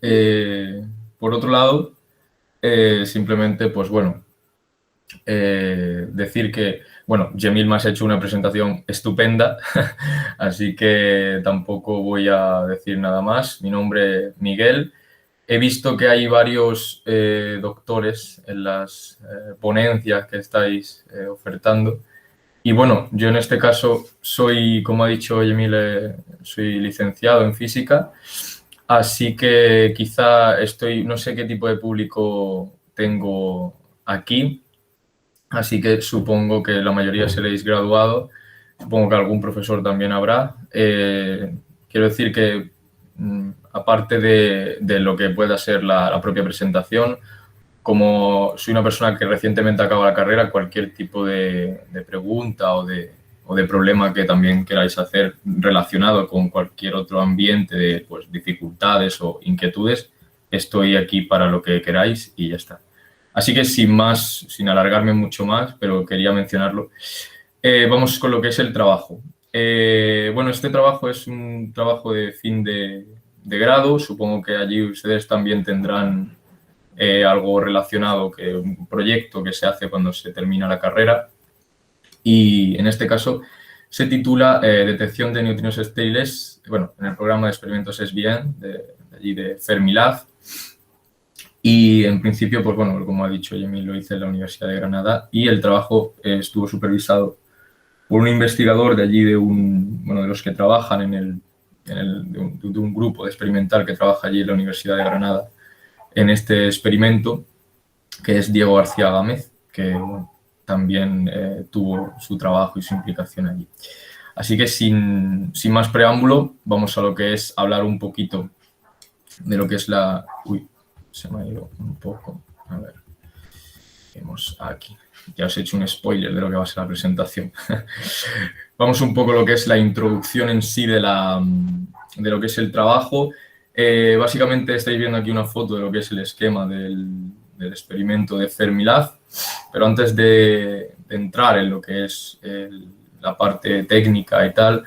Por otro lado, simplemente, pues bueno, decir que, bueno, Gemil me has hecho una presentación estupenda, así que tampoco voy a decir nada más. Mi nombre es Miguel. He visto que hay varios doctores en las ponencias que estáis ofertando. Y bueno, yo en este caso soy, como ha dicho Yemil, soy licenciado en física, así que quizá no sé qué tipo de público tengo aquí, así que supongo que la mayoría seréis graduados, supongo que algún profesor también habrá. Quiero decir que aparte de lo que pueda ser la propia presentación, como soy una persona que recientemente acaba la carrera, cualquier tipo de pregunta o de problema que también queráis hacer relacionado con cualquier otro ambiente de pues, dificultades o inquietudes, estoy aquí para lo que queráis y ya está. Así que sin más, sin alargarme mucho más, pero quería mencionarlo, vamos con lo que es el trabajo. Bueno, este trabajo es un trabajo de fin de grado, supongo que allí ustedes también tendrán algo relacionado, que un proyecto que se hace cuando se termina la carrera y en este caso se titula Detección de neutrinos estériles, bueno, en el programa de experimentos SBN de allí de Fermilab y en principio, pues bueno, como ha dicho Yemil, lo hice en la Universidad de Granada y el trabajo estuvo supervisado por un investigador de allí, de los que trabajan de un grupo de experimental que trabaja allí en la Universidad de Granada en este experimento, que es Diego García Gámez, que también tuvo su trabajo y su implicación allí. Así que sin más preámbulo, vamos a lo que es hablar un poquito de lo que es la... Uy, se me ha ido un poco. A ver, vemos aquí. Ya os he hecho un spoiler de lo que va a ser la presentación. Vamos un poco a lo que es la introducción en sí de lo que es el trabajo. Básicamente estáis viendo aquí una foto de lo que es el esquema del experimento de Fermilab, pero antes de entrar en lo que es la parte técnica y tal,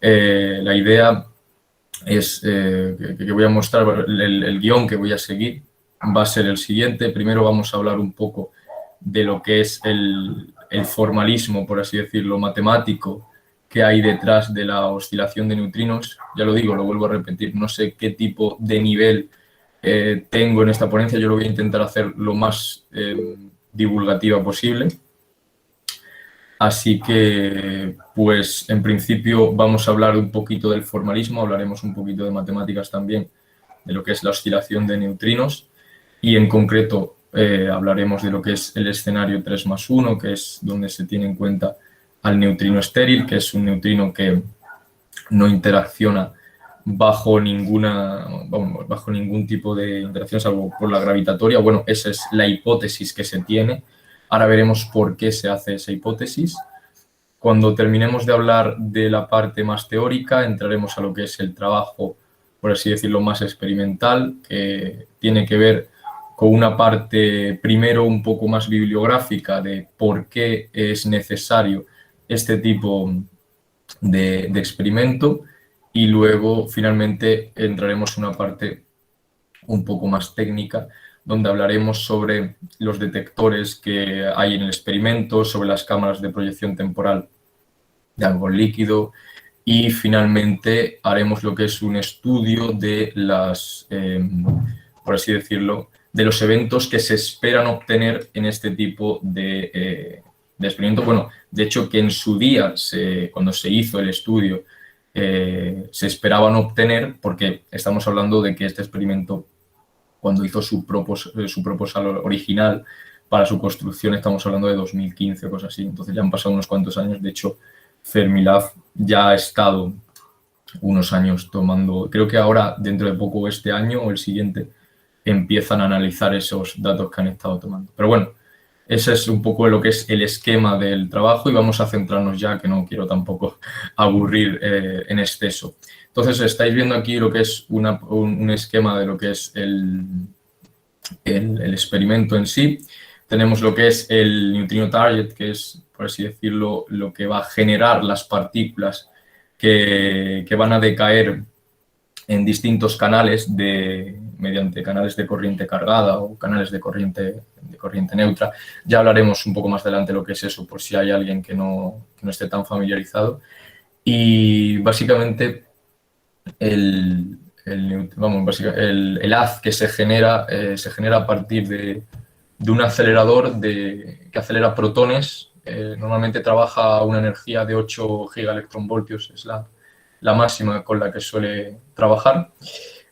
la idea es que voy a mostrar el guión que voy a seguir. Va a ser el siguiente. Primero vamos a hablar un poco de lo que es el formalismo, por así decirlo, matemático que hay detrás de la oscilación de neutrinos. Ya lo digo, lo vuelvo a repetir, no sé qué tipo de nivel tengo en esta ponencia, yo lo voy a intentar hacer lo más divulgativa posible. Así que, pues, en principio vamos a hablar un poquito del formalismo, hablaremos un poquito de matemáticas también, de lo que es la oscilación de neutrinos y en concreto hablaremos de lo que es el escenario 3+1, que es donde se tiene en cuenta al neutrino estéril, que es un neutrino que no interacciona bajo ningún tipo de interacción, salvo por la gravitatoria. Bueno, esa es la hipótesis que se tiene. Ahora veremos por qué se hace esa hipótesis. Cuando terminemos de hablar de la parte más teórica, entraremos a lo que es el trabajo, por así decirlo, más experimental, que tiene que ver con una parte primero un poco más bibliográfica de por qué es necesario este tipo de experimento y luego finalmente entraremos en una parte un poco más técnica donde hablaremos sobre los detectores que hay en el experimento, sobre las cámaras de proyección temporal de algo líquido y finalmente haremos lo que es un estudio de las, por así decirlo, de los eventos que se esperan obtener en este tipo de experimento. Bueno, de hecho que en su día, cuando se hizo el estudio, se esperaban obtener, porque estamos hablando de que este experimento, cuando hizo su proposal original para su construcción, estamos hablando de 2015 o cosas así, entonces ya han pasado unos cuantos años. De hecho, Fermilab ya ha estado unos años tomando, creo que ahora dentro de poco este año o el siguiente empiezan a analizar esos datos que han estado tomando. Pero bueno, ese es un poco lo que es el esquema del trabajo y vamos a centrarnos ya, que no quiero tampoco aburrir en exceso. Entonces estáis viendo aquí lo que es un esquema de lo que es el experimento en sí. Tenemos lo que es el neutrino target, que es, por así decirlo, lo que va a generar las partículas que van a decaer en distintos canales mediante canales de corriente cargada o canales de corriente neutra. Ya hablaremos un poco más adelante lo que es eso, por si hay alguien que no esté tan familiarizado. Y básicamente el haz que se genera a partir de un acelerador que acelera protones. Normalmente trabaja a una energía de 8 gigaelectronvoltios, es la máxima con la que suele trabajar,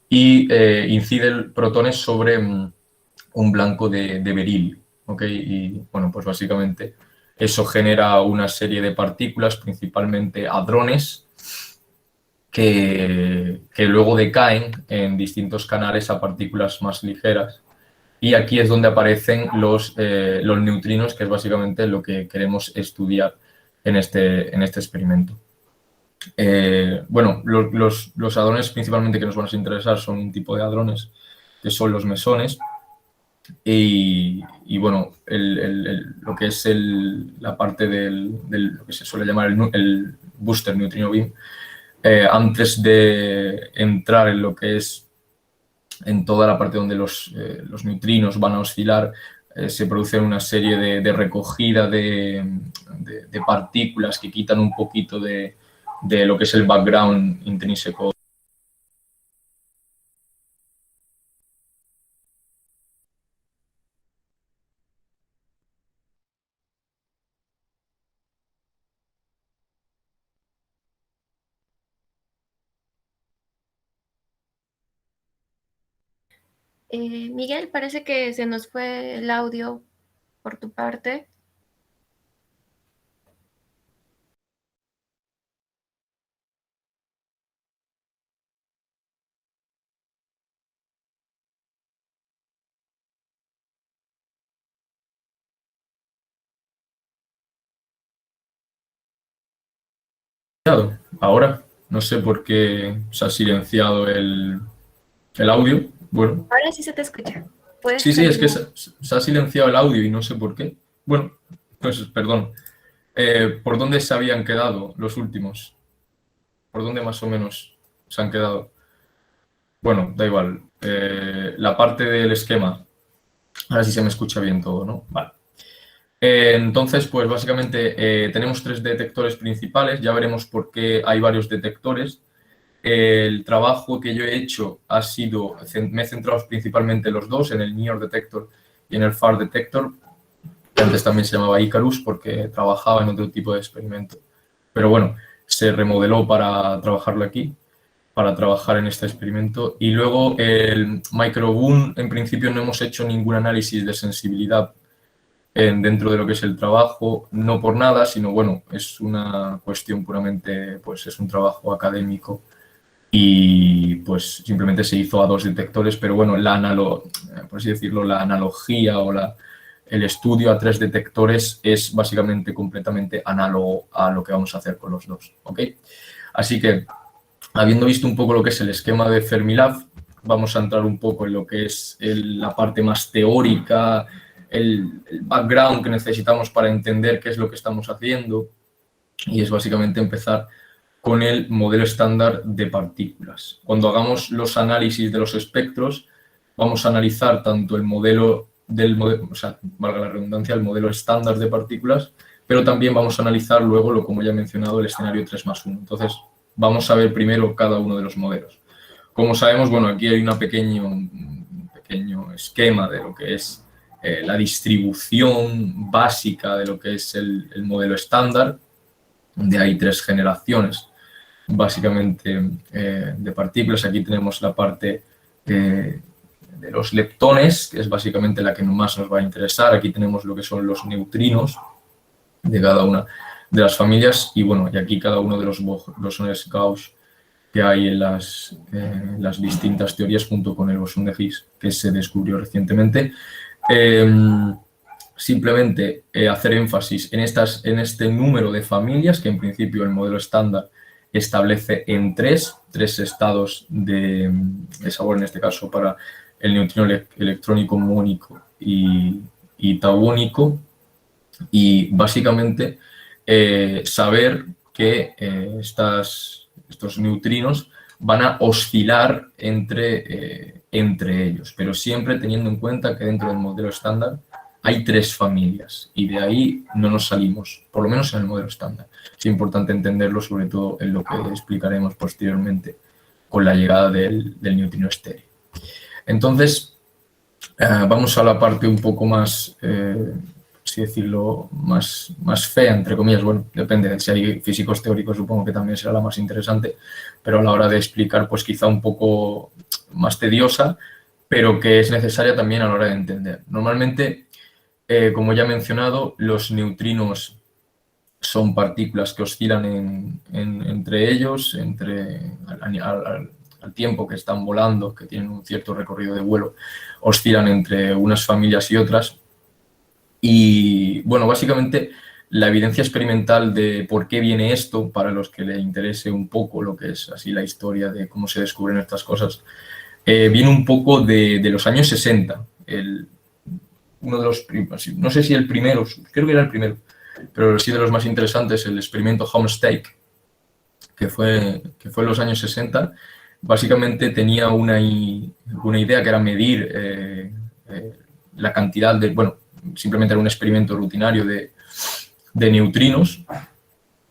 y incide protones sobre un blanco de berilio. ¿Okay? Y bueno, pues básicamente eso genera una serie de partículas, principalmente hadrones, que luego decaen en distintos canales a partículas más ligeras. Y aquí es donde aparecen los neutrinos, que es básicamente lo que queremos estudiar en este experimento. Bueno, los hadrones principalmente que nos van a interesar son un tipo de hadrones que son los mesones. Y bueno, lo que es la parte lo que se suele llamar el booster neutrino beam, antes de entrar en lo que es en toda la parte donde los neutrinos van a oscilar, se produce una serie de recogida de partículas que quitan un poquito de lo que es el background intrínseco. Miguel, parece que se nos fue el audio por tu parte. Ahora, no sé por qué se ha silenciado el audio. Bueno, Ahora sí se te escucha. Puedes sí, es que continuar. se ha silenciado el audio y no sé por qué. Bueno, pues perdón. ¿Por dónde se habían quedado los últimos? ¿Por dónde más o menos se han quedado? Bueno, da igual. La parte del esquema. Ahora sí se me escucha bien todo, ¿no? Vale. Entonces, pues básicamente tenemos 3 detectores principales. Ya veremos por qué hay varios detectores. El trabajo que yo he hecho me he centrado principalmente en los dos, en el Near Detector y en el Far Detector, que antes también se llamaba Icarus porque trabajaba en otro tipo de experimento. Pero bueno, se remodeló para trabajarlo aquí, para trabajar en este experimento. Y luego el Microboom, en principio no hemos hecho ningún análisis de sensibilidad dentro de lo que es el trabajo, no por nada, sino bueno, es una cuestión puramente, pues es un trabajo académico y pues simplemente se hizo a 2 detectores, pero bueno, por así decirlo, la analogía o el estudio a 3 detectores es básicamente completamente análogo a lo que vamos a hacer con los dos, ¿ok? Así que, habiendo visto un poco lo que es el esquema de Fermilab, vamos a entrar un poco en lo que es la parte más teórica, el background que necesitamos para entender qué es lo que estamos haciendo, y es básicamente empezar con el modelo estándar de partículas. Cuando hagamos los análisis de los espectros, vamos a analizar tanto el modelo o sea, valga la redundancia, el modelo estándar de partículas, pero también vamos a analizar luego, como ya he mencionado, el escenario 3+1. Entonces, vamos a ver primero cada uno de los modelos. Como sabemos, bueno, aquí hay un pequeño esquema de lo que es la distribución básica de lo que es el modelo estándar, donde hay 3 generaciones básicamente de partículas. Aquí tenemos la parte de los leptones, que es básicamente la que más nos va a interesar. Aquí tenemos lo que son los neutrinos de cada una de las familias y bueno, y aquí cada uno de los bosones Gauss que hay en las distintas teorías junto con el bosón de Higgs que se descubrió recientemente. Simplemente hacer énfasis en este número de familias que en principio el modelo estándar establece en tres estados de sabor, en este caso para el neutrino electrónico muónico y tauónico, y básicamente saber que estos neutrinos van a oscilar entre ellos, pero siempre teniendo en cuenta que dentro del modelo estándar hay 3 familias y de ahí no nos salimos, por lo menos en el modelo estándar. Es importante entenderlo, sobre todo en lo que explicaremos posteriormente con la llegada del neutrino estéreo. Entonces, vamos a la parte un poco más, así decirlo, más fea, entre comillas. Bueno, depende de si hay físicos teóricos, supongo que también será la más interesante, pero a la hora de explicar, pues quizá un poco más tediosa, pero que es necesaria también a la hora de entender. Normalmente, como ya he mencionado, los neutrinos son partículas que oscilan entre ellos, al tiempo que están volando, que tienen un cierto recorrido de vuelo, oscilan entre unas familias y otras. Y bueno, básicamente la evidencia experimental de por qué viene esto, para los que le interese un poco lo que es así la historia de cómo se descubren estas cosas, viene un poco de los años 60. Uno de los, no sé si el primero, creo que era el primero, pero sí de los más interesantes, el experimento Homestake, que fue en los años 60. Básicamente tenía una idea que era medir la cantidad de, bueno, simplemente era un experimento rutinario de neutrinos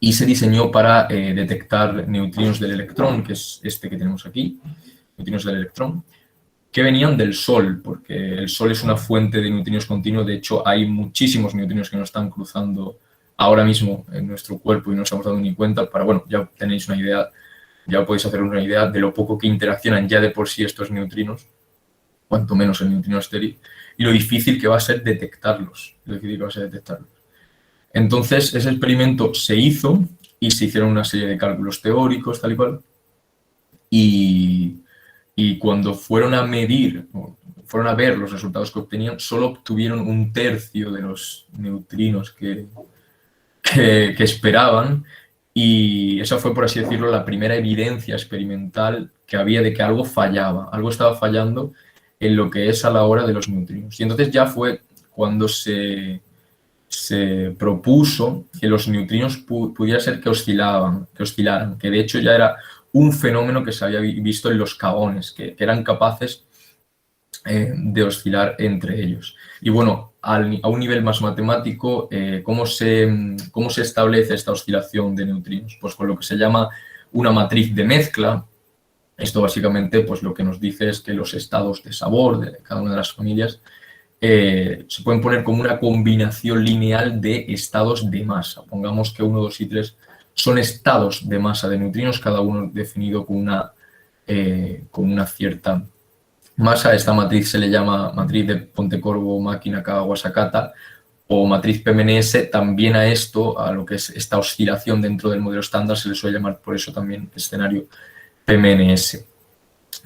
y se diseñó para detectar neutrinos del electrón, que es este que tenemos aquí, neutrinos del electrón, que venían del Sol, porque el Sol es una fuente de neutrinos continuo. De hecho, hay muchísimos neutrinos que nos están cruzando ahora mismo en nuestro cuerpo y no nos hemos dado ni cuenta. Para, bueno, ya tenéis una idea, ya podéis hacer una idea de lo poco que interaccionan ya de por sí estos neutrinos, cuanto menos el neutrino estéril, y lo difícil que va a ser detectarlos. Entonces, ese experimento se hizo y se hicieron una serie de cálculos teóricos, tal y cual, y cuando fueron a medir, fueron a ver los resultados que obtenían, solo obtuvieron 1/3 de los neutrinos que esperaban, y esa fue, por así decirlo, la primera evidencia experimental que había de que algo fallaba, algo estaba fallando en lo que es a la hora de los neutrinos. Y entonces ya fue cuando se propuso que los neutrinos pudiera ser que oscilaran, que de hecho ya era un fenómeno que se había visto en los kaones, que eran capaces de oscilar entre ellos. Y bueno, a un nivel más matemático, ¿cómo se establece esta oscilación de neutrinos? Pues con lo que se llama una matriz de mezcla. Esto básicamente pues lo que nos dice es que los estados de sabor de cada una de las familias se pueden poner como una combinación lineal de estados de masa. Pongamos que 1, 2 y 3 son estados de masa de neutrinos, cada uno definido con una cierta masa. Esta matriz se le llama matriz de Pontecorvo, Máquina, Kawasakata, o matriz PMNS. También a esto, a lo que es esta oscilación dentro del modelo estándar, se le suele llamar por eso también escenario PMNS.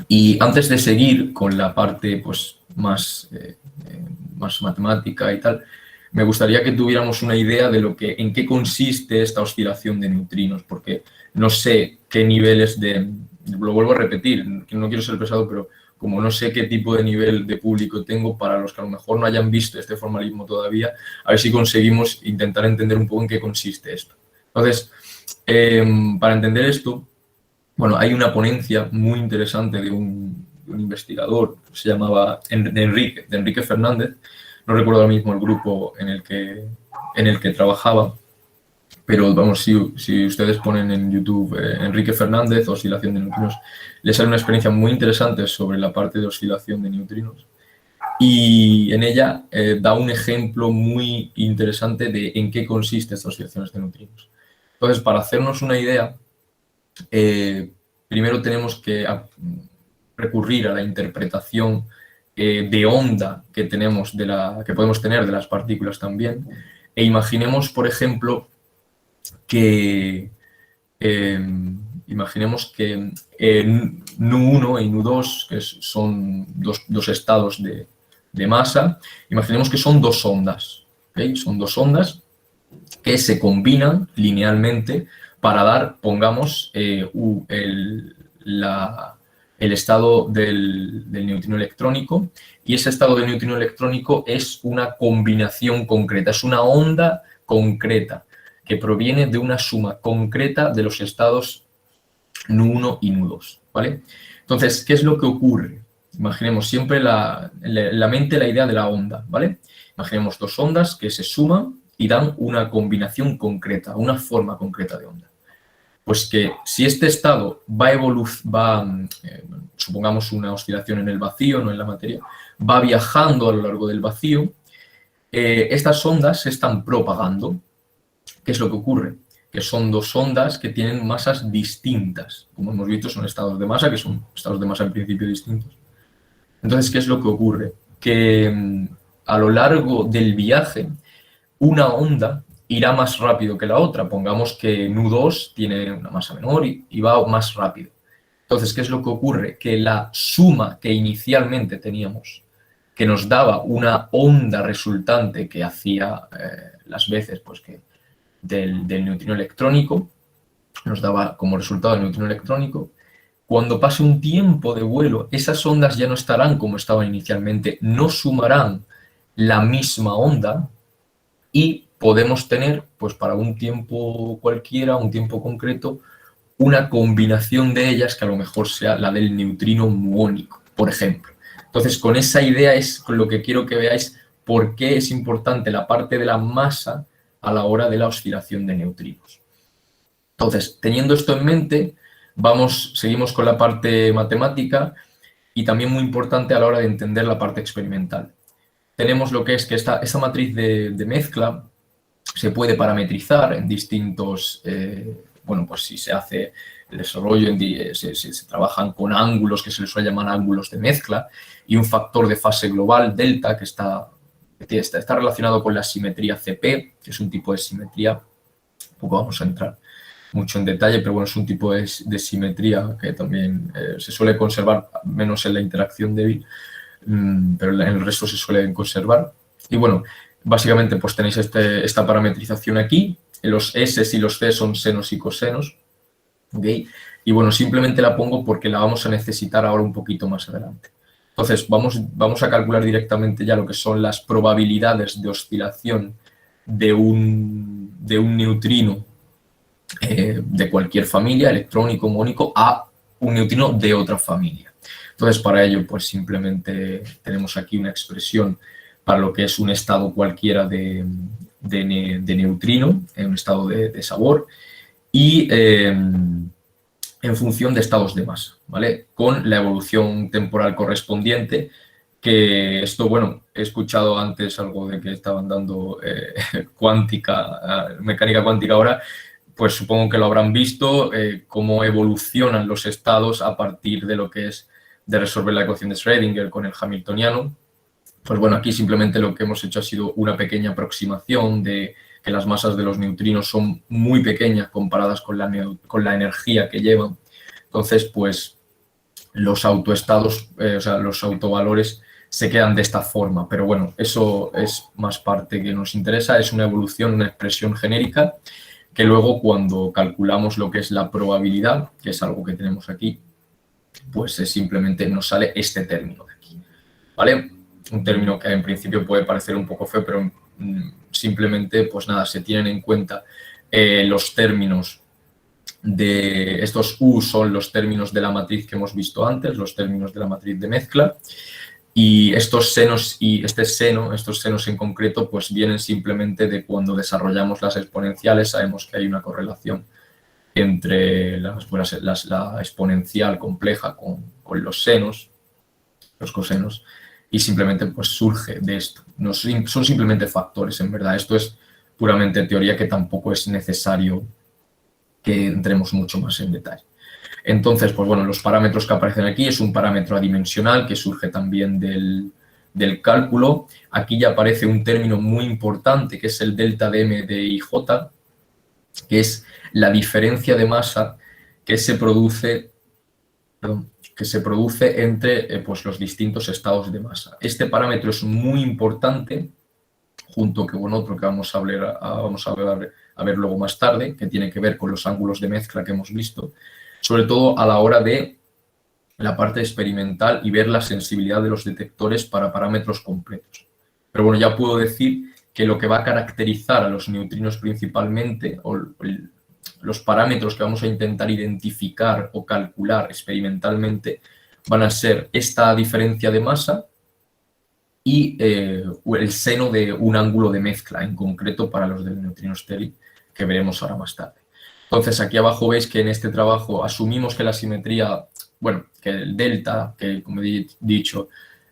Y antes de seguir con la parte pues, más matemática y tal, me gustaría que tuviéramos una idea de en qué consiste esta oscilación de neutrinos, porque no sé qué niveles lo vuelvo a repetir, no quiero ser pesado, pero como no sé qué tipo de nivel de público tengo, para los que a lo mejor no hayan visto este formalismo todavía, a ver si conseguimos intentar entender un poco en qué consiste esto. Entonces, para entender esto, bueno, hay una ponencia muy interesante de un investigador que se llamaba de Enrique Fernández. No recuerdo ahora mismo el grupo en el que trabajaba, pero vamos, si ustedes ponen en YouTube Enrique Fernández, oscilación de neutrinos, les sale una experiencia muy interesante sobre la parte de oscilación de neutrinos. Y en ella da un ejemplo muy interesante de en qué consiste estas oscilaciones de neutrinos. Entonces, para hacernos una idea, primero tenemos que recurrir a la interpretación de onda que podemos tener de las partículas también, e imaginemos, por ejemplo, que Nu1 y Nu2, que son dos estados de masa, imaginemos que son 2 ondas, ¿okay? Son 2 ondas que se combinan linealmente para dar, pongamos, el estado del neutrino electrónico, y ese estado del neutrino electrónico es una combinación concreta, es una onda concreta que proviene de una suma concreta de los estados Nu1 y Nu2, ¿vale? Entonces, ¿qué es lo que ocurre? Imaginemos siempre en la mente la idea de la onda, ¿vale? Imaginemos dos ondas que se suman y dan una combinación concreta, una forma concreta de onda. Pues que si este estado supongamos una oscilación en el vacío, no en la materia, va viajando a lo largo del vacío, estas ondas se están propagando. ¿Qué es lo que ocurre? Que son dos ondas que tienen masas distintas. Como hemos visto, son estados de masa, que son estados de masa en principio distintos. Entonces, ¿qué es lo que ocurre? Que a lo largo del viaje, una onda irá más rápido que la otra. Pongamos que Nu2 tiene una masa menor y va más rápido. Entonces, ¿qué es lo que ocurre? Que la suma que inicialmente teníamos, que nos daba una onda resultante que hacía las veces pues, del neutrino electrónico, nos daba como resultado el neutrino electrónico. Cuando pase un tiempo de vuelo, esas ondas ya no estarán como estaban inicialmente, no sumarán la misma onda y podemos tener, pues para un tiempo cualquiera, un tiempo concreto, una combinación de ellas que a lo mejor sea la del neutrino muónico, por ejemplo. Entonces, con esa idea es con lo que quiero que veáis por qué es importante la parte de la masa a la hora de la oscilación de neutrinos. Entonces, teniendo esto en mente, seguimos con la parte matemática y también muy importante a la hora de entender la parte experimental. Tenemos lo que es que esta matriz de mezcla se puede parametrizar en distintos, bueno, pues si se hace el desarrollo, se trabajan con ángulos que se les suele llamar ángulos de mezcla y un factor de fase global, delta, que está relacionado con la simetría CP, que es un tipo de simetría, poco vamos a entrar mucho en detalle, pero bueno, es un tipo de simetría que también se suele conservar, menos en la interacción débil, pero en el resto se suelen conservar. Y bueno, básicamente pues tenéis esta parametrización aquí, los S y los C son senos y cosenos, ¿okay? Y bueno, simplemente la pongo porque la vamos a necesitar ahora un poquito más adelante. Entonces, vamos a calcular directamente ya lo que son las probabilidades de oscilación de un neutrino de cualquier familia, electrónico, muónico, a un neutrino de otra familia. Entonces, para ello, pues simplemente tenemos aquí una expresión para lo que es un estado cualquiera de neutrino, en un estado de sabor, y en función de estados de masa, ¿vale? Con la evolución temporal correspondiente, que esto, bueno, he escuchado antes algo de que estaban dando mecánica cuántica ahora, pues supongo que lo habrán visto, cómo evolucionan los estados a partir de lo que es de resolver la ecuación de Schrödinger con el hamiltoniano. Pues bueno, aquí simplemente lo que hemos hecho ha sido una pequeña aproximación de que las masas de los neutrinos son muy pequeñas comparadas con la energía que llevan. Entonces, pues los autoestados, o sea, los autovalores se quedan de esta forma. Pero bueno, eso es más parte que nos interesa, es una evolución, una expresión genérica que luego cuando calculamos lo que es la probabilidad, que es algo que tenemos aquí, pues simplemente nos sale este término de aquí, ¿vale? Un término que en principio puede parecer un poco feo, pero simplemente, pues nada, se tienen en cuenta los términos de estos U son los términos de la matriz que hemos visto antes, los términos de la matriz de mezcla, y estos senos y estos senos en concreto, pues vienen simplemente de cuando desarrollamos las exponenciales, sabemos que hay una correlación entre la exponencial compleja con los senos, los cosenos, y simplemente pues surge de esto. No, son simplemente factores, en verdad. Esto es puramente teoría que tampoco es necesario que entremos mucho más en detalle. Entonces, pues bueno, los parámetros que aparecen aquí es un parámetro adimensional que surge también del cálculo. Aquí ya aparece un término muy importante que es el delta de M de IJ, que es la diferencia de masa que se produce entre pues, los distintos estados de masa. Este parámetro es muy importante, junto con otro que vamos a ver luego más tarde, que tiene que ver con los ángulos de mezcla que hemos visto, sobre todo a la hora de la parte experimental y ver la sensibilidad de los detectores para parámetros completos. Pero bueno, ya puedo decir que lo que va a caracterizar a los neutrinos principalmente, o los parámetros que vamos a intentar identificar o calcular experimentalmente van a ser esta diferencia de masa y el seno de un ángulo de mezcla, en concreto para los del neutrino estéril, que veremos ahora más tarde. Entonces, aquí abajo veis que en este trabajo asumimos que la simetría, bueno, que el delta, que como he dicho,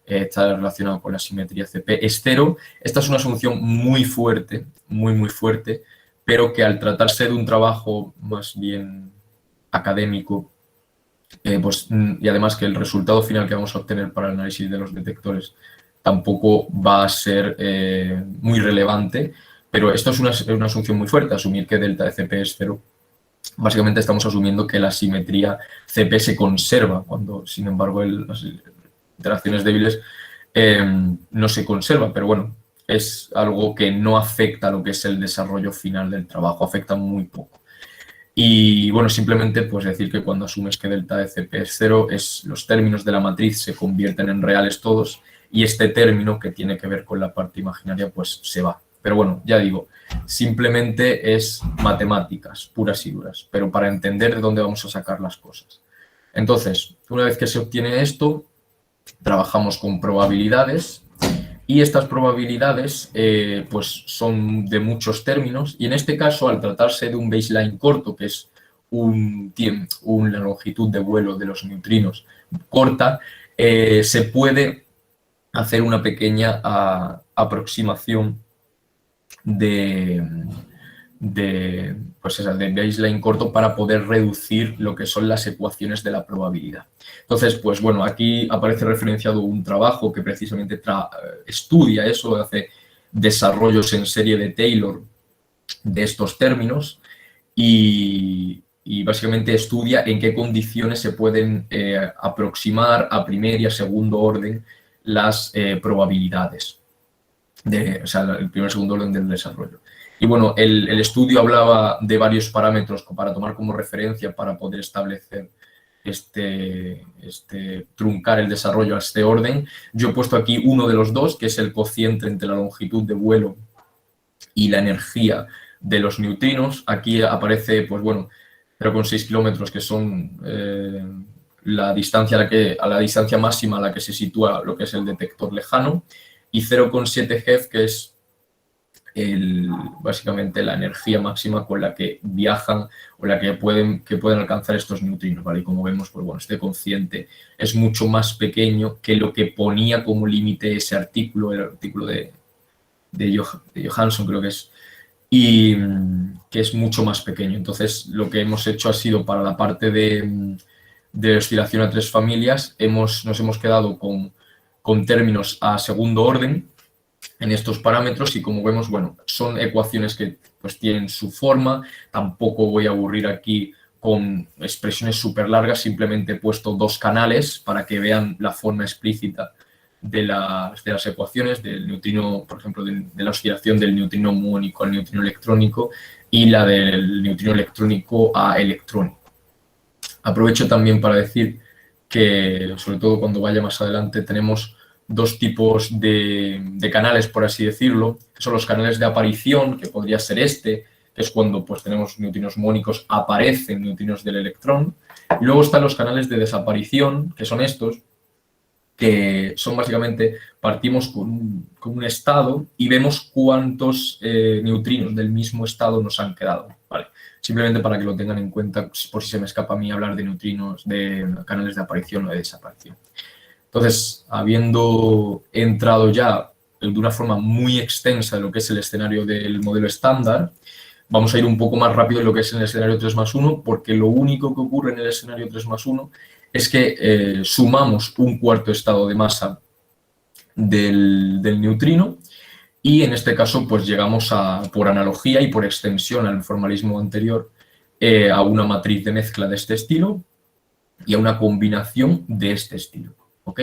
está relacionado con la simetría CP, es cero. Esta es una asunción muy fuerte, muy fuerte, pero que al tratarse de un trabajo más bien académico, y además que el resultado final que vamos a obtener para el análisis de los detectores tampoco va a ser muy relevante, pero esto es una asunción muy fuerte, asumir que delta de CP es cero. Básicamente estamos asumiendo que la simetría CP se conserva, cuando sin embargo las interacciones débiles no se conservan, pero bueno, es algo que no afecta a lo que es el desarrollo final del trabajo, afecta muy poco. Y bueno, simplemente pues decir que cuando asumes que delta de CP es cero, los términos de la matriz se convierten en reales todos y este término que tiene que ver con la parte imaginaria pues se va. Pero bueno, ya digo, simplemente es matemáticas puras y duras, pero para entender de dónde vamos a sacar las cosas. Entonces, una vez que se obtiene esto, trabajamos con probabilidades y estas probabilidades pues son de muchos términos y en este caso, al tratarse de un baseline corto, que es una longitud de vuelo de los neutrinos corta, se puede hacer una pequeña aproximación de baseline corto para poder reducir lo que son las ecuaciones de la probabilidad. Entonces, pues bueno, aquí aparece referenciado un trabajo que precisamente estudia eso, hace desarrollos en serie de Taylor de estos términos y básicamente estudia en qué condiciones se pueden aproximar a primer y a segundo orden las probabilidades, el primer y segundo orden del desarrollo. Y bueno, el estudio hablaba de varios parámetros para tomar como referencia para poder establecer truncar el desarrollo a este orden. Yo he puesto aquí uno de los dos, que es el cociente entre la longitud de vuelo y la energía de los neutrinos. Aquí aparece, pues bueno, 0,6 kilómetros, que son la distancia a la distancia máxima a la que se sitúa lo que es el detector lejano, y 0,7 GeV, que es básicamente la energía máxima con la que viajan o la que pueden alcanzar estos neutrinos, ¿vale? Y como vemos, pues bueno, este cociente es mucho más pequeño que lo que ponía como límite ese artículo, el artículo de Johansson, creo que es, y que es mucho más pequeño. Entonces, lo que hemos hecho ha sido, para la parte de oscilación a tres familias, nos hemos quedado con términos a segundo orden en estos parámetros y, como vemos, bueno, son ecuaciones que pues tienen su forma. Tampoco voy a aburrir aquí con expresiones súper largas, simplemente he puesto dos canales para que vean la forma explícita de las ecuaciones del neutrino, por ejemplo, de la oscilación del neutrino muónico al neutrino electrónico y la del neutrino electrónico a electrónico. Aprovecho también para decir que, sobre todo cuando vaya más adelante, tenemos dos tipos de canales, por así decirlo, que son los canales de aparición, que podría ser que es cuando pues tenemos neutrinos muónicos, aparecen neutrinos del electrón, y luego están los canales de desaparición, que son estos, que son básicamente, partimos con un estado y vemos cuántos neutrinos del mismo estado nos han quedado, ¿vale? Simplemente para que lo tengan en cuenta, por si se me escapa a mí hablar de neutrinos, de canales de aparición o de desaparición. Entonces, habiendo entrado ya de una forma muy extensa en lo que es el escenario del modelo estándar, vamos a ir un poco más rápido en lo que es el escenario 3+1, porque lo único que ocurre en el escenario 3+1 es que sumamos un cuarto estado de masa del neutrino y en este caso pues llegamos por analogía y por extensión al formalismo anterior a una matriz de mezcla de este estilo y a una combinación de este estilo, ¿ok?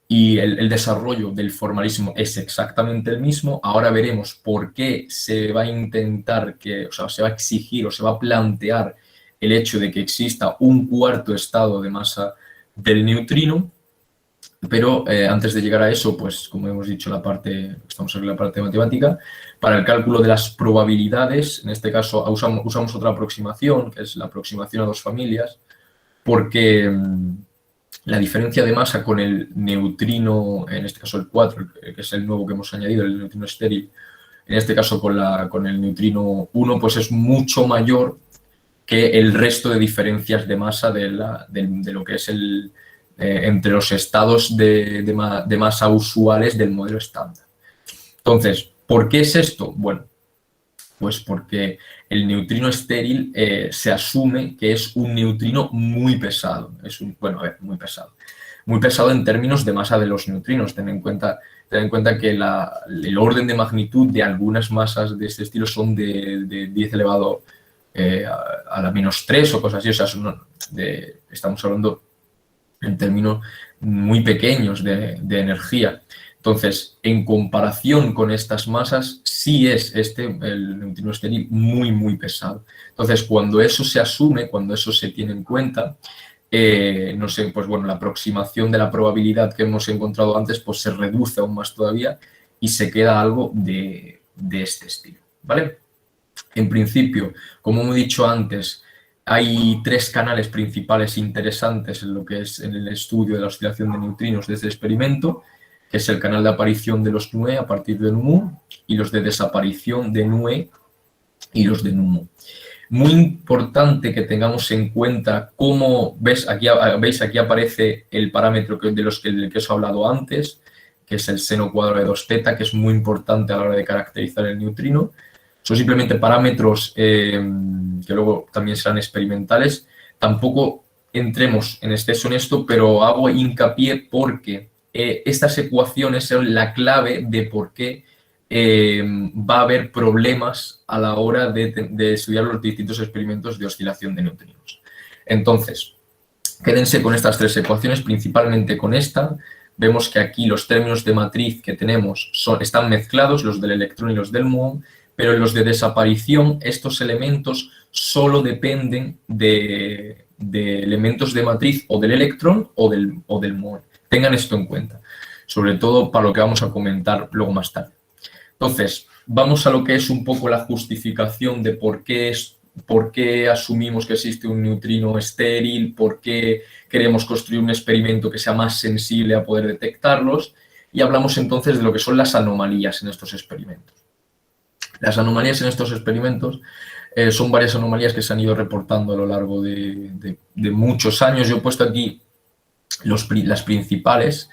Y el desarrollo del formalismo es exactamente el mismo. Ahora veremos por qué se va a intentar se va a exigir o se va a plantear el hecho de que exista un cuarto estado de masa del neutrino. Pero antes de llegar a eso, pues como hemos dicho, estamos en la parte matemática, para el cálculo de las probabilidades, en este caso usamos otra aproximación, que es la aproximación a dos familias, porque la diferencia de masa con el neutrino, en este caso el 4, que es el nuevo que hemos añadido, el neutrino estéril, en este caso con el neutrino 1, pues es mucho mayor que el resto de diferencias de masa de lo que es entre los estados de masa usuales del modelo estándar. Entonces, ¿por qué es esto? Bueno, pues porque el neutrino estéril se asume que es un neutrino muy pesado. Muy pesado. Muy pesado en términos de masa de los neutrinos. Ten en cuenta que el orden de magnitud de algunas masas de este estilo son de 10 elevado a la -3 o cosas así. O sea, estamos hablando en términos muy pequeños de energía. Entonces, en comparación con estas masas, sí es el neutrino estéril, muy, muy pesado. Entonces, cuando eso se asume, cuando eso se tiene en cuenta, no sé, pues bueno, la aproximación de la probabilidad que hemos encontrado antes, pues se reduce aún más todavía y se queda algo de este estilo, ¿vale? En principio, como he dicho antes, hay tres canales principales interesantes en lo que es en el estudio de la oscilación de neutrinos de este experimento, que es el canal de aparición de los NUE a partir de NUMU y los de desaparición de NUE y los de NUMU. Muy importante que tengamos en cuenta cómo, veis aquí aparece el parámetro del que os he hablado antes, que es el seno cuadrado de 2θ, que es muy importante a la hora de caracterizar el neutrino. Son simplemente parámetros que luego también serán experimentales. Tampoco entremos en exceso en esto, pero hago hincapié porque estas ecuaciones son la clave de por qué va a haber problemas a la hora de estudiar los distintos experimentos de oscilación de neutrinos. Entonces, quédense con estas tres ecuaciones, principalmente con esta. Vemos que aquí los términos de matriz que tenemos están mezclados, los del electrón y los del muón, pero en los de desaparición estos elementos solo dependen de elementos de matriz o del electrón o del muón. Tengan esto en cuenta, sobre todo para lo que vamos a comentar luego más tarde. Entonces, vamos a lo que es un poco la justificación de por qué asumimos que existe un neutrino estéril, por qué queremos construir un experimento que sea más sensible a poder detectarlos, y hablamos entonces de lo que son las anomalías en estos experimentos. Las anomalías en estos experimentos son varias anomalías que se han ido reportando a lo largo de muchos años. Yo he puesto aquí las principales.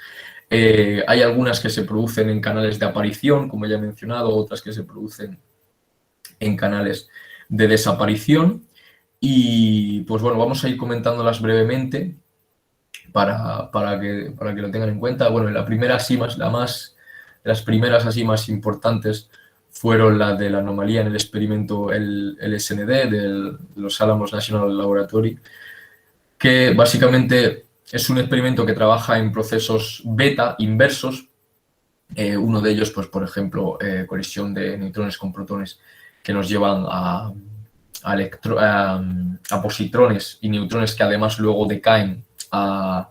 Hay algunas que se producen en canales de aparición, como ya he mencionado, otras que se producen en canales de desaparición. Y pues bueno, vamos a ir comentándolas brevemente para que lo tengan en cuenta. Bueno, la primera las primeras así más importantes fueron la de la anomalía en el experimento el SND de los Alamos National Laboratory, que básicamente es un experimento que trabaja en procesos beta inversos. Uno de ellos, pues por ejemplo, colisión de neutrones con protones que nos llevan a positrones y neutrones que además luego decaen a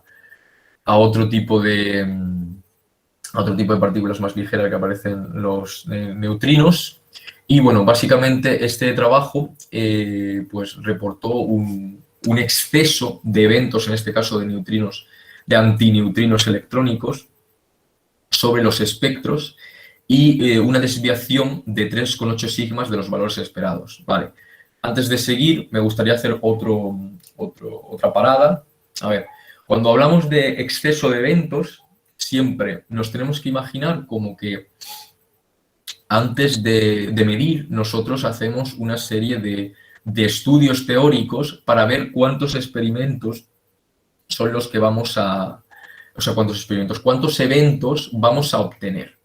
otro tipo de partículas más ligeras que aparecen los neutrinos. Y bueno, básicamente este trabajo pues reportó un exceso de eventos, en este caso de neutrinos, de antineutrinos electrónicos sobre los espectros y una desviación de 3,8 sigmas de los valores esperados. Vale. Antes de seguir, me gustaría hacer otra parada. A ver, cuando hablamos de exceso de eventos, siempre nos tenemos que imaginar como que antes de medir, nosotros hacemos una serie de estudios teóricos para ver cuántos experimentos son los que vamos a... O sea, cuántos eventos vamos a obtener.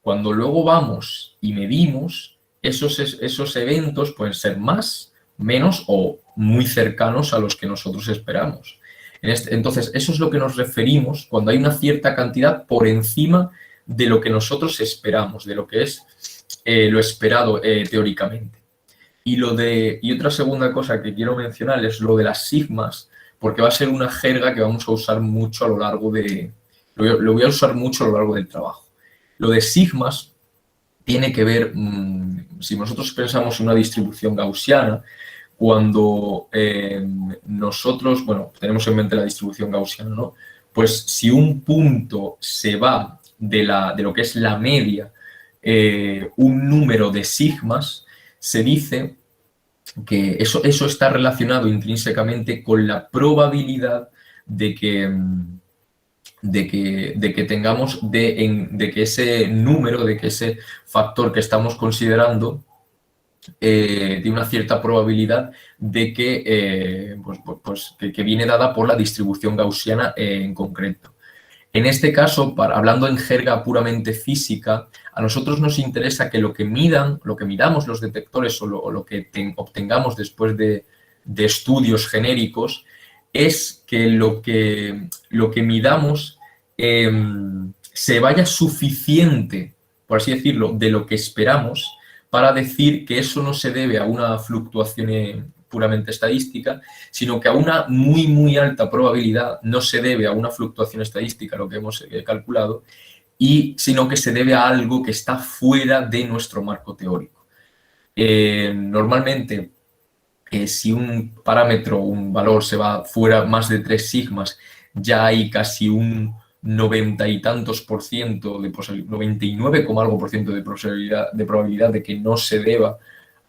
Cuando luego vamos y medimos, esos eventos pueden ser más, menos o muy cercanos a los que nosotros esperamos. Entonces, eso es lo que nos referimos cuando hay una cierta cantidad por encima de lo que nosotros esperamos, de lo que es lo esperado teóricamente. Y otra segunda cosa que quiero mencionar es lo de las sigmas, porque va a ser una jerga que vamos a usar mucho a lo largo de lo voy a usar mucho a lo largo del trabajo. Lo de sigmas tiene que ver, si nosotros pensamos en una distribución gaussiana, cuando nosotros, bueno, tenemos en mente la distribución gaussiana, ¿no? Pues si un punto se va de lo que es la media, un número de sigmas, se dice que eso está relacionado intrínsecamente con la probabilidad de que tengamos, de que ese número, de que ese factor que estamos considerando tiene una cierta probabilidad de que, que viene dada por la distribución gaussiana en concreto. En este caso, hablando en jerga puramente física, a nosotros nos interesa que lo que midamos los detectores o lo que obtengamos después de estudios genéricos es que lo que midamos se vaya suficiente, por así decirlo, de lo que esperamos para decir que eso no se debe a una fluctuación puramente estadística, sino que a una muy, muy alta probabilidad no se debe a una fluctuación estadística, lo que hemos calculado, sino que se debe a algo que está fuera de nuestro marco teórico. Normalmente, si un parámetro, un valor se va fuera más de 3 sigmas, ya hay casi un 90 y tantos por ciento, 99, algo por ciento de probabilidad de que no se deba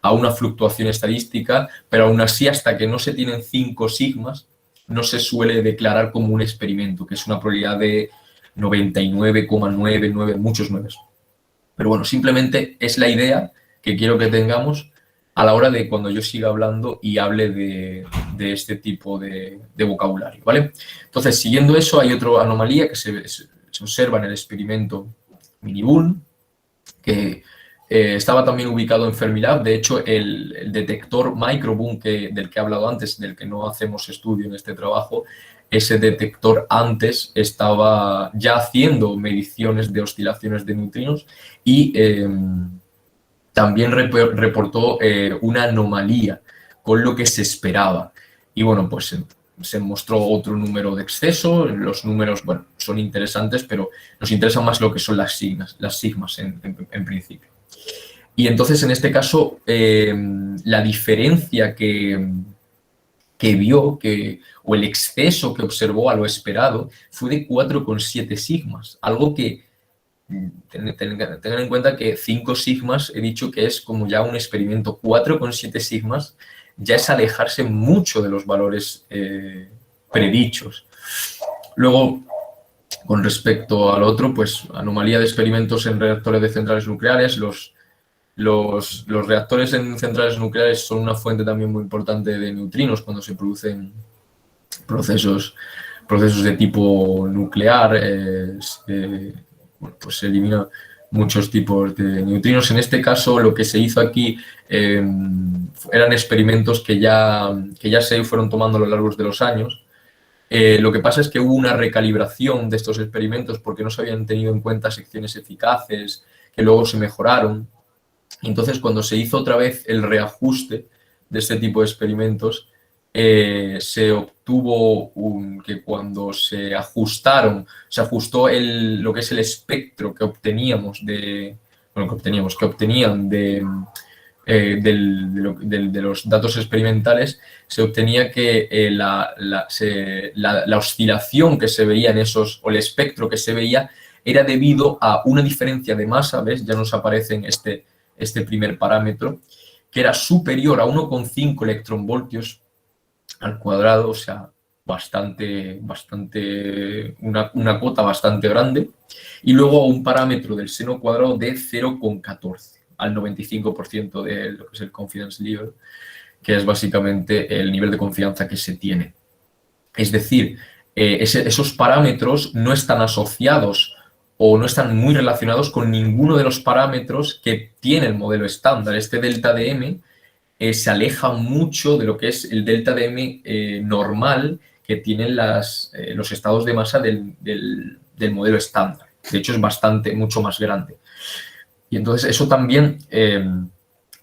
a una fluctuación estadística, pero aún así, hasta que no se tienen 5 sigmas, no se suele declarar como un experimento, que es una probabilidad de 99,99, muchos nueves. Pero bueno, simplemente es la idea que quiero que tengamos a la hora de cuando yo siga hablando y hable de este tipo de vocabulario, ¿vale? Entonces, siguiendo eso, hay otra anomalía que se observa en el experimento Miniboon, que estaba también ubicado en Fermilab. De hecho, el detector Microboon del que he hablado antes, del que no hacemos estudio en este trabajo, ese detector antes estaba ya haciendo mediciones de oscilaciones de neutrinos y también reportó una anomalía con lo que se esperaba. Y bueno, pues se mostró otro número de exceso. Los números, bueno, son interesantes, pero nos interesa más lo que son las sigmas en principio. Y entonces, en este caso, la diferencia que vio, o el exceso que observó a lo esperado, fue de 4,7 sigmas, algo que tengan en cuenta que 5 sigmas he dicho que es como ya un experimento. 4,7 sigmas ya es alejarse mucho de los valores predichos. Luego, con respecto al otro, pues anomalía de experimentos en reactores de centrales nucleares. Los reactores en centrales nucleares son una fuente también muy importante de neutrinos cuando se producen procesos de tipo nuclear. Pues se eliminan muchos tipos de neutrinos. En este caso, lo que se hizo aquí eran experimentos que ya se fueron tomando a lo largo de los años. Lo que pasa es que hubo una recalibración de estos experimentos porque no se habían tenido en cuenta secciones eficaces que luego se mejoraron. Entonces, cuando se hizo otra vez el reajuste de este tipo de experimentos, se obtuvo que cuando se ajustó lo que es el espectro que obtenían de los datos experimentales, se obtenía que la oscilación que se veía en esos, o el espectro que se veía, era debido a una diferencia de masa. ¿Ves? Ya nos aparece en este primer parámetro, que era superior a 1,5 electronvoltios al cuadrado, o sea, una cota bastante grande, y luego un parámetro del seno cuadrado de 0,14 al 95% de lo que es el confidence level, que es básicamente el nivel de confianza que se tiene. Es decir, esos parámetros no están asociados o no están muy relacionados con ninguno de los parámetros que tiene el modelo estándar. Este delta de m se aleja mucho de lo que es el delta de m normal que tienen los estados de masa del modelo estándar. De hecho, es mucho más grande. Y entonces eso también,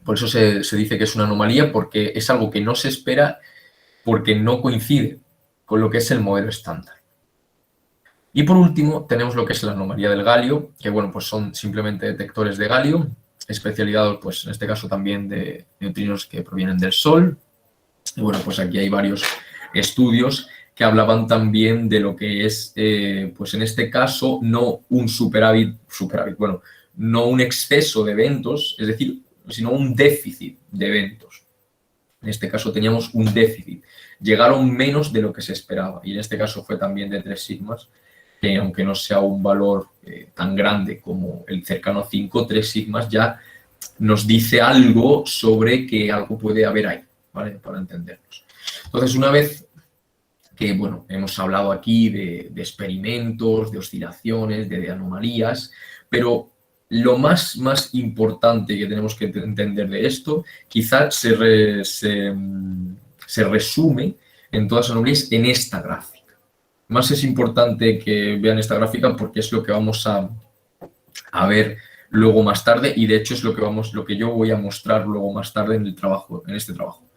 por eso se dice que es una anomalía, porque es algo que no se espera, porque no coincide con lo que es el modelo estándar. Y por último tenemos lo que es la anomalía del galio, que bueno, pues son simplemente detectores de galio, especializados pues en este caso también de neutrinos que provienen del Sol. Y bueno, pues aquí hay varios estudios que hablaban también de lo que es, pues en este caso, no un superávit, bueno, no un exceso de eventos, es decir, sino un déficit de eventos. En este caso teníamos un déficit. Llegaron menos de lo que se esperaba y en este caso fue también de 3 sigmas, que aunque no sea un valor tan grande como el cercano a 5, 3 sigmas ya nos dice algo sobre que algo puede haber ahí, ¿vale? Para entendernos. Entonces, una vez que, bueno, hemos hablado aquí de experimentos, de oscilaciones, de anomalías, pero lo más importante que tenemos que entender de esto quizás se resume en todas las anomalías en esta gráfica. Más es importante que vean esta gráfica porque es lo que vamos a ver luego más tarde y de hecho es lo que yo voy a mostrar luego más tarde en este trabajo.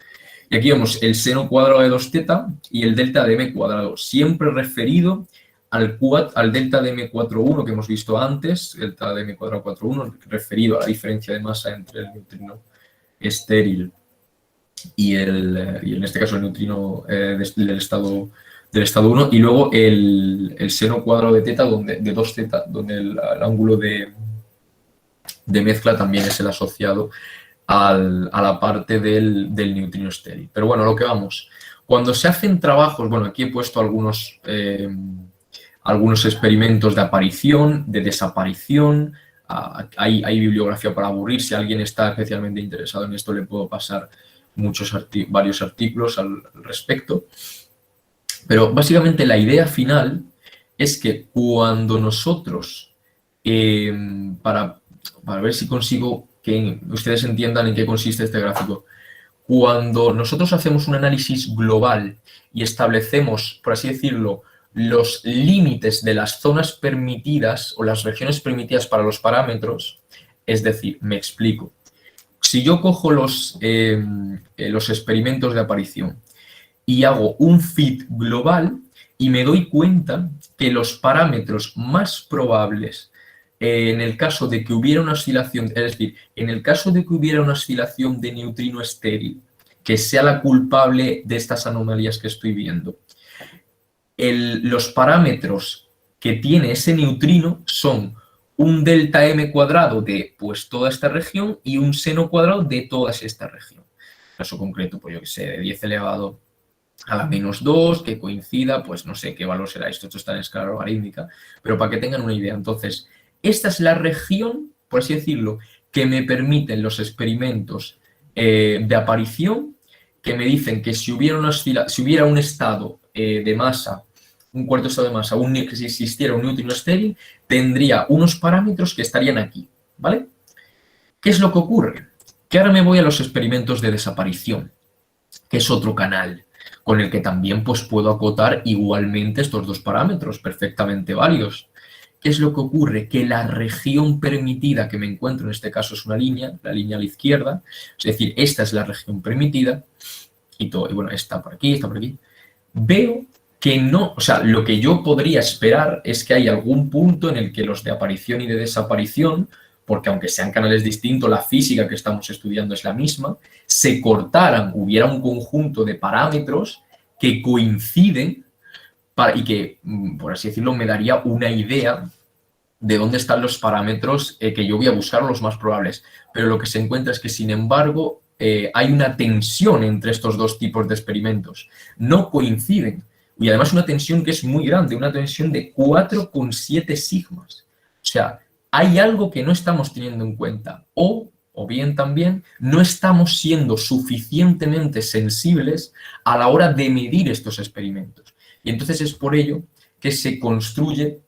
Y aquí vemos el seno cuadrado de 2θ y el delta de m cuadrado, siempre referido al delta de m41 que hemos visto antes, delta de m cuadrado 41, referido a la diferencia de masa entre el neutrino estéril y en este caso el neutrino del estado 1, y luego el seno cuadrado de θ, de 2θ, donde el ángulo de mezcla también es el asociado a la parte del neutrino estéril. Pero bueno, lo que vamos. Cuando se hacen trabajos, bueno, aquí he puesto algunos experimentos de aparición, de desaparición. Hay bibliografía para aburrir. Si alguien está especialmente interesado en esto, le puedo pasar varios artículos al respecto. Pero básicamente la idea final es que cuando nosotros, para ver si consigo que ustedes entiendan en qué consiste este gráfico. Cuando nosotros hacemos un análisis global y establecemos, por así decirlo, los límites de las zonas permitidas o las regiones permitidas para los parámetros, es decir, me explico. Si yo cojo los experimentos de aparición y hago un fit global y me doy cuenta que los parámetros más probables en el caso de que hubiera una oscilación, es decir, en el caso de que hubiera una oscilación de neutrino estéril que sea la culpable de estas anomalías que estoy viendo, los parámetros que tiene ese neutrino son un delta m cuadrado de pues toda esta región y un seno cuadrado de toda esta región. En caso concreto, pues yo que sé, de 10 elevado a la menos 2, que coincida, pues no sé qué valor será esto está en escala logarítmica, pero para que tengan una idea. Entonces, esta es la región, por así decirlo, que me permiten los experimentos de aparición, que me dicen que si hubiera un estado de masa, un cuarto estado de masa, que si existiera un neutrino estéril, tendría unos parámetros que estarían aquí, ¿vale? ¿Qué es lo que ocurre? Que ahora me voy a los experimentos de desaparición, que es otro canal, con el que también pues, puedo acotar igualmente estos dos parámetros perfectamente válidos. ¿Qué es lo que ocurre? Que la región permitida que me encuentro, en este caso es una línea, la línea a la izquierda, es decir, esta es la región permitida, y bueno, está por aquí, veo que no, o sea, lo que yo podría esperar es que hay algún punto en el que los de aparición y de desaparición, porque aunque sean canales distintos, la física que estamos estudiando es la misma, se cortaran, hubiera un conjunto de parámetros que coinciden y que, por así decirlo, me daría una idea de dónde están los parámetros que yo voy a buscar, los más probables. Pero lo que se encuentra es que, sin embargo, hay una tensión entre estos dos tipos de experimentos. No coinciden. Y además una tensión que es muy grande, una tensión de 4,7 sigmas. O sea, hay algo que no estamos teniendo en cuenta. O bien también no estamos siendo suficientemente sensibles a la hora de medir estos experimentos. Y entonces es por ello que se construye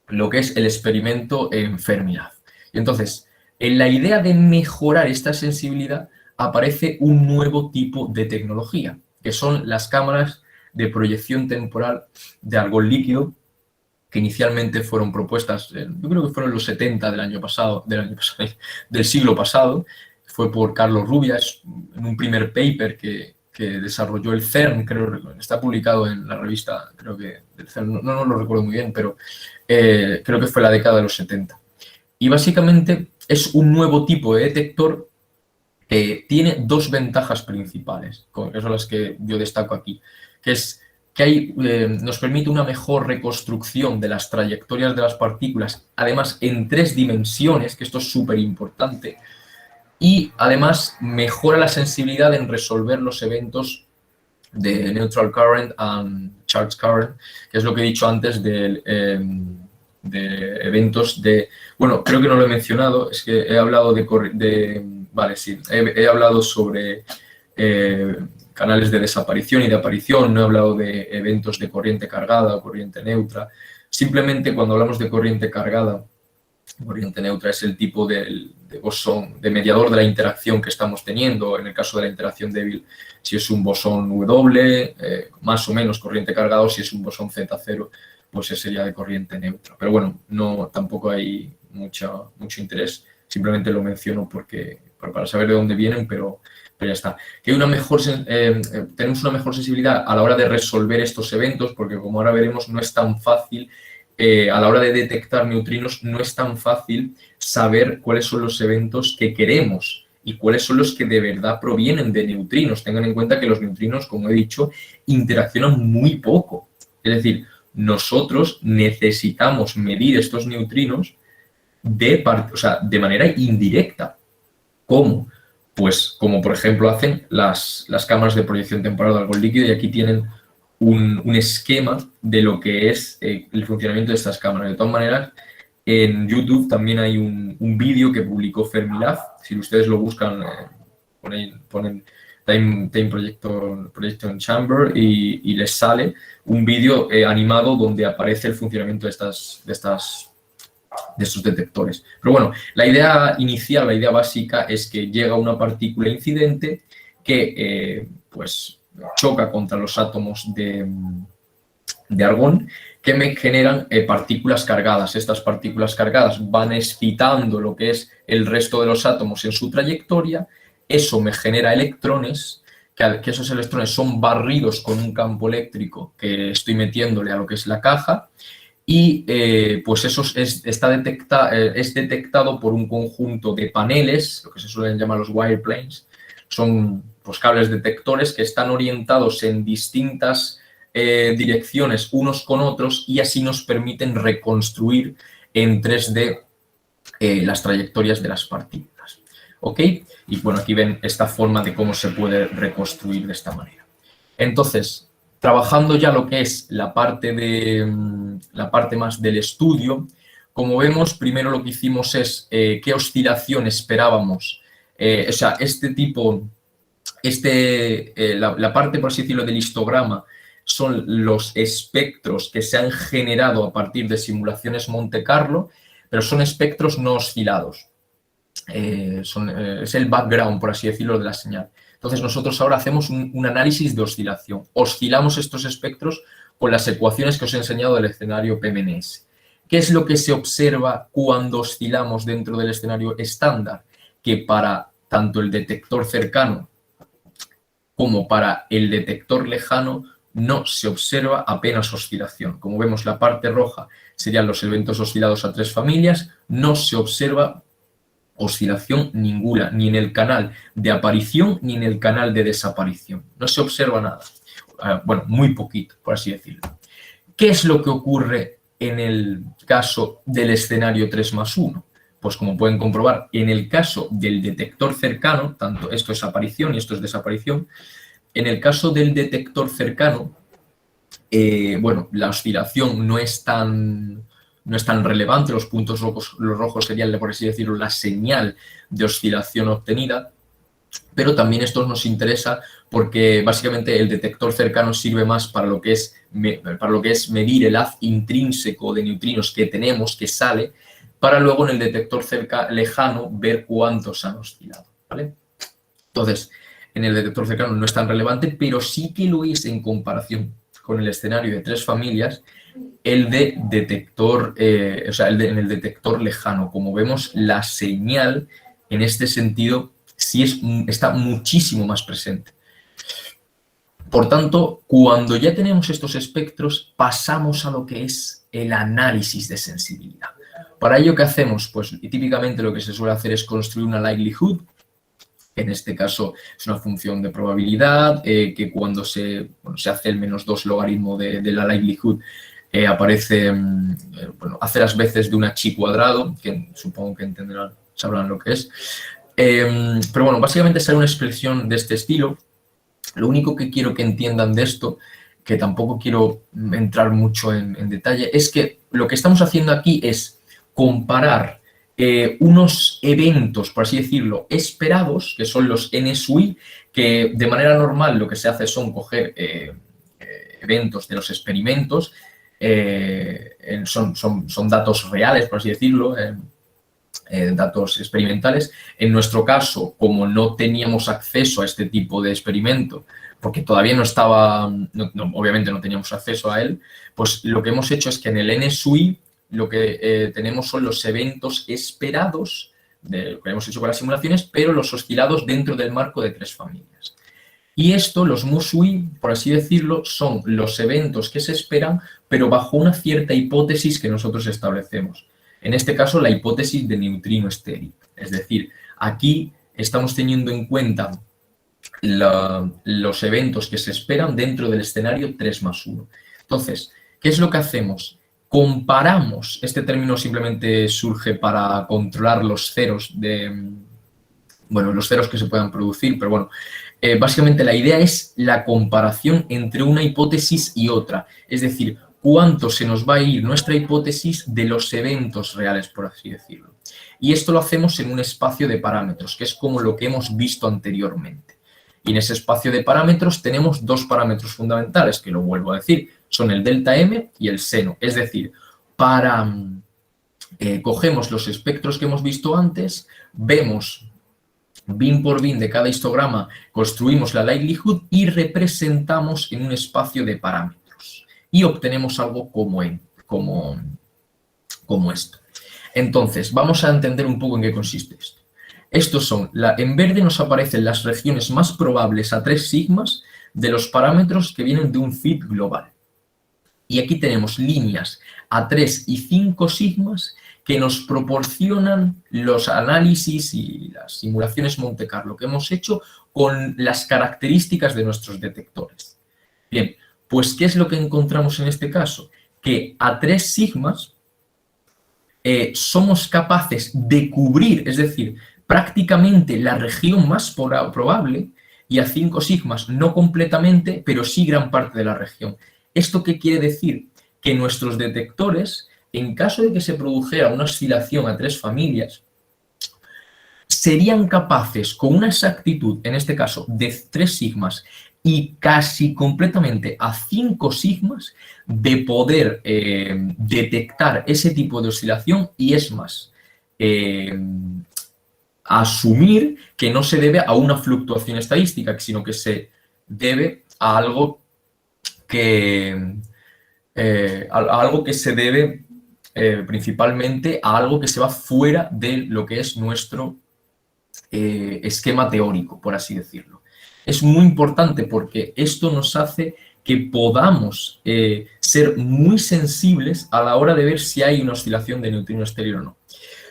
lo que es el experimento en Fermi-Lab. Y entonces, en la idea de mejorar esta sensibilidad, aparece un nuevo tipo de tecnología, que son las cámaras de proyección temporal de argón líquido, que inicialmente fueron propuestas, yo creo que fueron los 70 del siglo pasado, fue por Carlos Rubias, en un primer paper que que desarrolló el CERN, creo, está publicado en la revista, creo que del CERN, no lo recuerdo muy bien, pero creo que fue la década de los 70. Y básicamente es un nuevo tipo de detector que tiene dos ventajas principales, que son las que yo destaco aquí, que es que nos permite una mejor reconstrucción de las trayectorias de las partículas, además en 3 dimensiones, que esto es súper importante, y además mejora la sensibilidad en resolver los eventos de neutral current and charge current, que es lo que he dicho antes de eventos de... Bueno, creo que no lo he mencionado, es que he hablado vale, sí, he hablado sobre canales de desaparición y de aparición, no he hablado de eventos de corriente cargada o corriente neutra. Simplemente cuando hablamos de corriente cargada, corriente neutra es el tipo de bosón, de mediador de la interacción que estamos teniendo. En el caso de la interacción débil, si es un bosón W, más o menos corriente cargada, o si es un bosón Z0, pues ese sería de corriente neutra. Pero bueno, tampoco hay mucho interés. Simplemente lo menciono para saber de dónde vienen, pero ya está. Que tenemos una mejor sensibilidad a la hora de resolver estos eventos, porque como ahora veremos, no es tan fácil. A la hora de detectar neutrinos no es tan fácil saber cuáles son los eventos que queremos y cuáles son los que de verdad provienen de neutrinos. Tengan en cuenta que los neutrinos, como he dicho, interaccionan muy poco. Es decir, nosotros necesitamos medir estos neutrinos de manera indirecta. ¿Cómo? Pues como por ejemplo hacen las cámaras de proyección temporal de algo líquido, y aquí tienen un esquema de lo que es el funcionamiento de estas cámaras. De todas maneras, en YouTube también hay un vídeo que publicó Fermilab. Si ustedes lo buscan, ponen Time Projection Chamber y les sale un vídeo animado donde aparece el funcionamiento de estos detectores. Pero bueno, la idea inicial, la idea básica es que llega una partícula incidente que pues choca contra los átomos de argón, que me generan partículas cargadas. Estas partículas cargadas van excitando lo que es el resto de los átomos en su trayectoria. Eso me genera electrones, que esos electrones son barridos con un campo eléctrico que estoy metiéndole a lo que es la caja, y pues eso es detectado por un conjunto de paneles, lo que se suelen llamar los wire planes. Son pues cables detectores que están orientados en distintas direcciones unos con otros, y así nos permiten reconstruir en 3D las trayectorias de las partículas. ¿Ok? Y bueno, aquí ven esta forma de cómo se puede reconstruir de esta manera. Entonces, trabajando ya lo que es la parte más del estudio, como vemos, primero lo que hicimos es qué oscilación esperábamos. O sea, la parte, por así decirlo, del histograma son los espectros que se han generado a partir de simulaciones Monte Carlo, pero son espectros no oscilados. Es el background, por así decirlo, de la señal. Entonces nosotros ahora hacemos un análisis de oscilación. Oscilamos estos espectros con las ecuaciones que os he enseñado del escenario PMNS. ¿Qué es lo que se observa cuando oscilamos dentro del escenario estándar? Que para tanto el detector cercano como para el detector lejano no se observa apenas oscilación. Como vemos, la parte roja serían los eventos oscilados a 3 familias, no se observa oscilación ninguna, ni en el canal de aparición ni en el canal de desaparición. No se observa nada. Bueno, muy poquito, por así decirlo. ¿Qué es lo que ocurre en el caso del escenario 3+1? Pues como pueden comprobar, en el caso del detector cercano, tanto esto es aparición y esto es desaparición, en el caso del detector cercano, bueno, la oscilación no es tan relevante. Los puntos rojos serían, por así decirlo, la señal de oscilación obtenida, pero también esto nos interesa porque básicamente el detector cercano sirve más para lo que es medir el haz intrínseco de neutrinos que tenemos, que sale, para luego en el detector lejano ver cuántos han oscilado, ¿vale? Entonces, en el detector cercano no es tan relevante, pero sí que lo es en comparación con el escenario de 3 familias, el de detector, en el detector lejano. Como vemos, la señal en este sentido sí está muchísimo más presente. Por tanto, cuando ya tenemos estos espectros, pasamos a lo que es el análisis de sensibilidad. Para ello, ¿qué hacemos? Pues típicamente lo que se suele hacer es construir una likelihood. En este caso es una función de probabilidad que cuando se hace el -2 logaritmo de la likelihood aparece, hace las veces de una chi cuadrado, que supongo que sabrán lo que es. Pero bueno, básicamente sale una expresión de este estilo. Lo único que quiero que entiendan de esto, que tampoco quiero entrar mucho en detalle, es que lo que estamos haciendo aquí es comparar unos eventos, por así decirlo, esperados, que son los NSUI, que de manera normal lo que se hace son coger eventos de los experimentos, son datos reales, por así decirlo, datos experimentales. En nuestro caso, como no teníamos acceso a este tipo de experimento, porque todavía no estaba, obviamente no teníamos acceso a él, pues lo que hemos hecho es que en el NSUI lo que tenemos son los eventos esperados de lo que hemos hecho con las simulaciones, pero los oscilados dentro del marco de 3 familias. Y esto, los MUSUI, por así decirlo, son los eventos que se esperan, pero bajo una cierta hipótesis que nosotros establecemos. En este caso, la hipótesis de neutrino estéril. Es decir, aquí estamos teniendo en cuenta los eventos que se esperan dentro del escenario 3+1. Entonces, ¿qué es lo que hacemos? Comparamos, este término simplemente surge para controlar los ceros los ceros que se puedan producir, pero bueno, básicamente la idea es la comparación entre una hipótesis y otra, es decir, cuánto se nos va a ir nuestra hipótesis de los eventos reales, por así decirlo. Y esto lo hacemos en un espacio de parámetros, que es como lo que hemos visto anteriormente. Y en ese espacio de parámetros tenemos 2 parámetros fundamentales, que lo vuelvo a decir, son el delta M y el seno. Es decir, cogemos los espectros que hemos visto antes, vemos bin por bin de cada histograma, construimos la likelihood y representamos en un espacio de parámetros. Y obtenemos algo como esto. Entonces, vamos a entender un poco en qué consiste esto. Estos son, en verde nos aparecen las regiones más probables a 3 sigmas de los parámetros que vienen de un fit global. Y aquí tenemos líneas a 3 y 5 sigmas que nos proporcionan los análisis y las simulaciones Monte Carlo que hemos hecho con las características de nuestros detectores. Bien, pues ¿qué es lo que encontramos en este caso? Que a 3 sigmas somos capaces de cubrir, es decir, prácticamente la región más probable, y a 5 sigmas no completamente, pero sí gran parte de la región. ¿Esto qué quiere decir? Que nuestros detectores, en caso de que se produjera una oscilación a 3 familias, serían capaces con una exactitud, en este caso, de 3 sigmas y casi completamente a 5 sigmas de poder detectar ese tipo de oscilación y es más, asumir que no se debe a una fluctuación estadística, sino que se debe a algo que se debe principalmente a algo que se va fuera de lo que es nuestro esquema teórico, por así decirlo. Es muy importante porque esto nos hace que podamos ser muy sensibles a la hora de ver si hay una oscilación de neutrino estéril o no.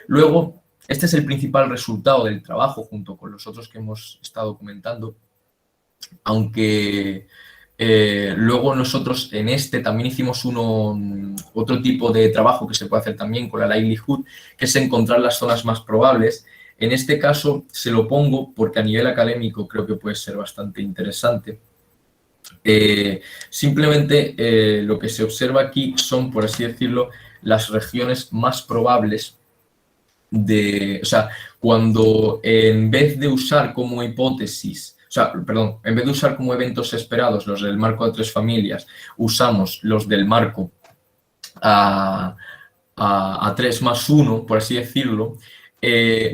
Luego, este es el principal resultado del trabajo junto con los otros que hemos estado comentando, aunque luego nosotros en este también hicimos otro tipo de trabajo que se puede hacer también con la likelihood, que es encontrar las zonas más probables. En este caso se lo pongo porque a nivel académico creo que puede ser bastante interesante. Simplemente lo que se observa aquí son, por así decirlo, las regiones más probables o sea, cuando en vez de usar como hipótesis, en vez de usar como eventos esperados los del marco de 3 familias, usamos los del marco a 3+1, por así decirlo,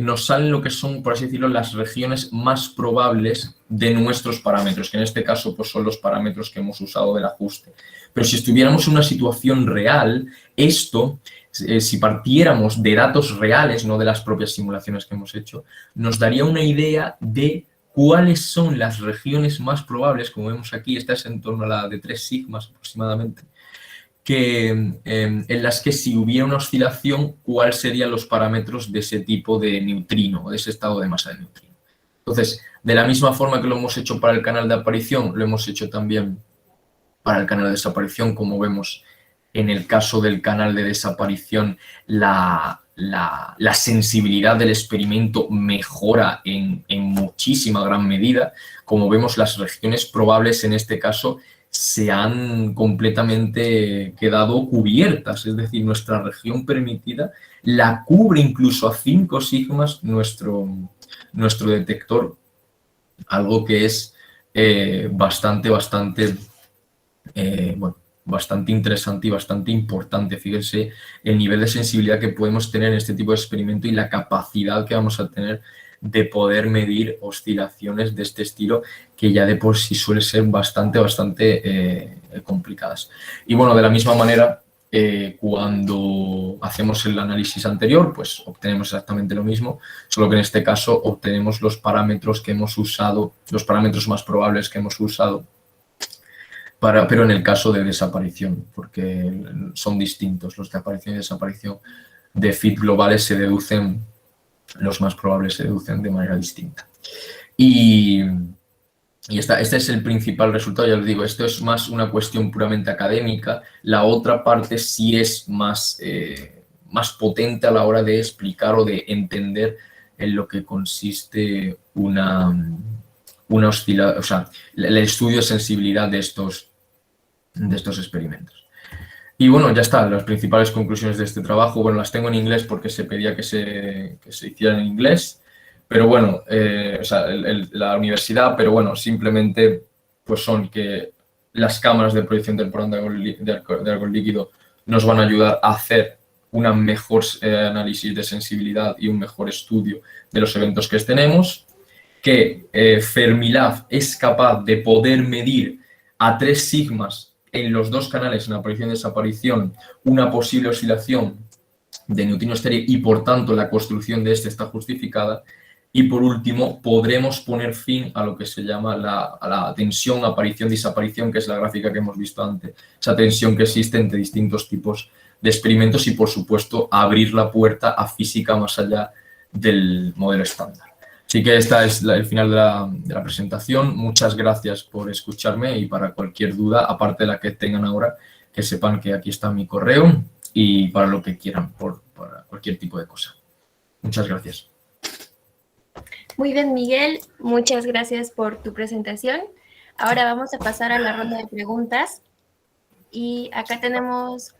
nos salen lo que son, por así decirlo, las regiones más probables de nuestros parámetros, que en este caso pues, son los parámetros que hemos usado del ajuste. Pero si estuviéramos en una situación real, esto, si partiéramos de datos reales, no de las propias simulaciones que hemos hecho, nos daría una idea de cuáles son las regiones más probables, como vemos aquí, esta es en torno a la de 3 sigmas aproximadamente, en las que si hubiera una oscilación, cuáles serían los parámetros de ese tipo de neutrino, o de ese estado de masa de neutrino. Entonces, de la misma forma que lo hemos hecho para el canal de aparición, lo hemos hecho también para el canal de desaparición, como vemos en el caso del canal de desaparición, la sensibilidad del experimento mejora en muchísima gran medida. Como vemos, las regiones probables en este caso se han completamente quedado cubiertas, es decir, nuestra región permitida la cubre incluso a 5 sigmas nuestro detector, algo que es bastante interesante y bastante importante. Fíjense el nivel de sensibilidad que podemos tener en este tipo de experimento y la capacidad que vamos a tener de poder medir oscilaciones de este estilo, que ya de por sí suelen ser bastante complicadas. Y bueno, de la misma manera, cuando hacemos el análisis anterior, pues obtenemos exactamente lo mismo, solo que en este caso obtenemos los parámetros que hemos usado, los parámetros más probables que hemos usado, pero en el caso de desaparición, porque son distintos. Los de aparición y desaparición de fit globales se deducen, los más probables se deducen de manera distinta. Y este es el principal resultado, ya les digo, esto es más una cuestión puramente académica, la otra parte sí es más potente a la hora de explicar o de entender en lo que consiste una oscilación, o sea, el estudio de sensibilidad de estos experimentos. Y bueno, ya está, las principales conclusiones de este trabajo, bueno, las tengo en inglés porque se pedía que se hicieran en inglés, pero bueno, o sea, la universidad, pero bueno, simplemente pues son que las cámaras de proyección temporal de algo líquido nos van a ayudar a hacer un mejor análisis de sensibilidad y un mejor estudio de los eventos que tenemos, que Fermilab es capaz de poder medir a 3 sigmas en los dos canales, en aparición y desaparición, una posible oscilación de neutrino estéreo y, por tanto, la construcción de este está justificada. Y, por último, podremos poner fin a lo que se llama la tensión aparición-desaparición, que es la gráfica que hemos visto antes, esa tensión que existe entre distintos tipos de experimentos y, por supuesto, abrir la puerta a física más allá del modelo estándar. Así que este es el final de la presentación. Muchas gracias por escucharme y para cualquier duda, aparte de la que tengan ahora, que sepan que aquí está mi correo y para lo que quieran, para cualquier tipo de cosa. Muchas gracias. Muy bien, Miguel. Muchas gracias por tu presentación. Ahora vamos a pasar a la ronda de preguntas. Y acá tenemos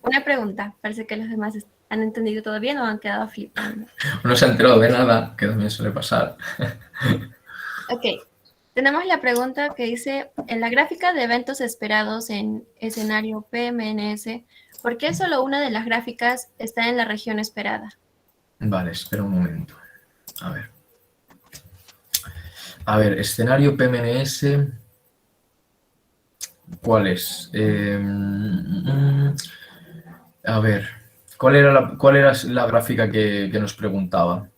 una pregunta. Parece que los demás han entendido todo bien o han quedado flipando. No se ha enterado de nada, que también suele pasar. Ok. Tenemos la pregunta que dice, en la gráfica de eventos esperados en escenario PMNS, ¿por qué solo una de las gráficas está en la región esperada? Vale, espera un momento. A ver, escenario PMNS, ¿cuál es? A ver, ¿cuál era la gráfica que nos preguntaba?